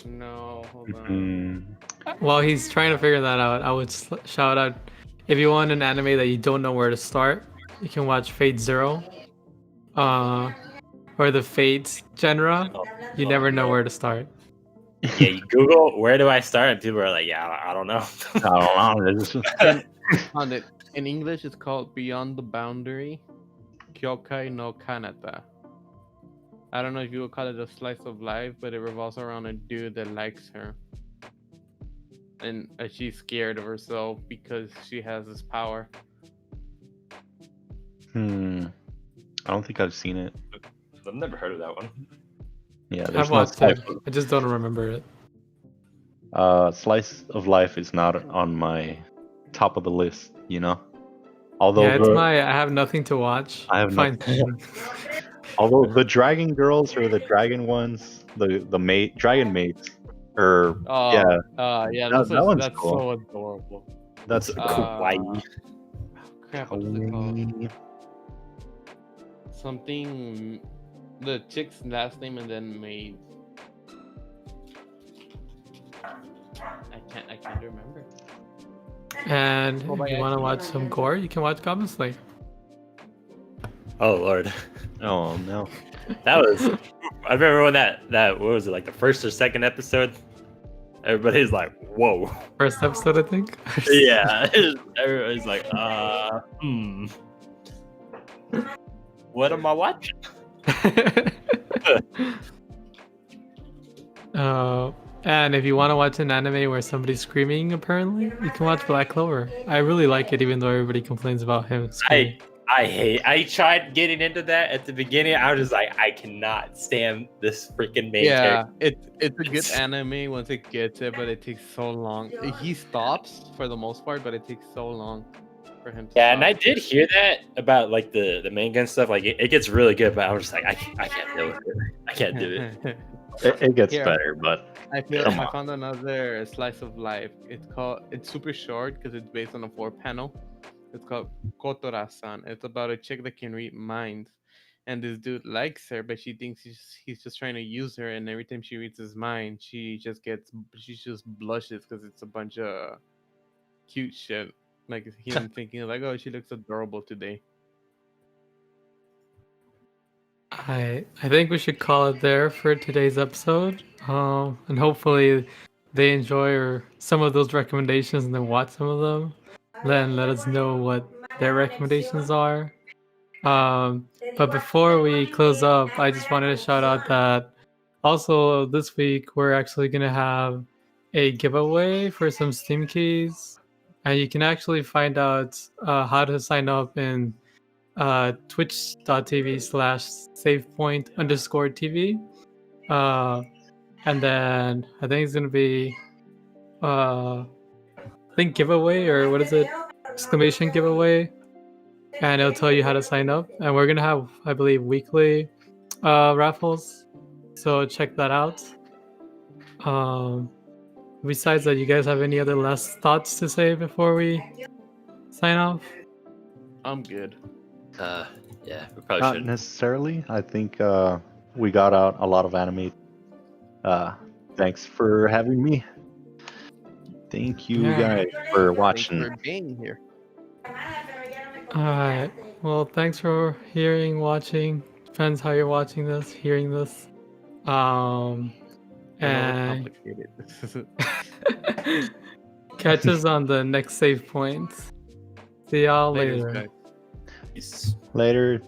No, hold on. While he's trying to figure that out, I would shout out, if you want an anime that you don't know where to start, you can watch Fate Zero. Or the Fate genre. You never know where to start. Yeah, you Google where do I start, and people are like, "Yeah, I don't know." I don't know. It's just- Found it. In English, it's called Beyond the Boundary, Kyokai no Kanata. I don't know if you would call it a slice of life, but it revolves around a dude that likes her. And she's scared of herself because she has this power. I don't think I've seen it. I've never heard of that one. Yeah, I've there's no watched slice. it. I just don't remember it. Slice of life is not on my top of the list. Although Yeah, it's I have nothing to watch. I have Fine. although the dragon girls or the dragon ones, the dragon mates, or Yeah, that one's that's cool. so adorable. That's Kawaii. Crap, what is it called? Something. The chick's last name and then maid. I can't remember. And if you want to Kobayashi. watch some gore, you can watch Goblin Slayer. Oh Lord, Oh no. that was. I remember when that what was it, like the first or second episode? Everybody's like, "Whoa!" First episode, I think. Yeah, everybody's like, What am I watching? And if you want to watch an anime where somebody's screaming, apparently, you can watch Black Clover. I really like it, even though everybody complains about him screaming. I tried getting into that at the beginning. I was just like, I cannot stand this freaking main character. It's a good anime once it gets it, but it takes so long. He stops for the most part, but it takes so long for him to Yeah, stop. and I did hear that about like the manga and stuff. Like it gets really good, but I was just like, I can't do it. I can't do it. It gets Here. better, but I Come on. found another slice of life. It's super short because it's based on a 4-panel. It's called Kotora-san. It's about a chick that can read minds, and this dude likes her, but she thinks he's just trying to use her. And every time she reads his mind, she just blushes because it's a bunch of cute shit. Like him thinking like, oh, she looks adorable today. I think we should call it there for today's episode. And hopefully they enjoy some of those recommendations and then watch some of them. Then let us know what their recommendations are. But before we close up, I just wanted to shout out that also this week we're actually gonna have a giveaway for some Steam keys, and you can actually find out how to sign up in twitch.tv/SavePoint_TV. And then I think it's gonna be I think giveaway, or what is it? Exclamation giveaway. And it'll tell you how to sign up. And we're gonna have, I believe, weekly raffles. So check that out. Besides that, you guys have any other last thoughts to say before we sign off? I'm good. Yeah, we probably not should. necessarily. I think we got out a lot of anime. Thanks for having me. Thank you guys for watching. Thanks for being here. Alright. Well, thanks for watching. Depends how you're watching this, hearing this. And Complicated. catch us on the next save point. See y'all Later, later. guys. Peace. Later.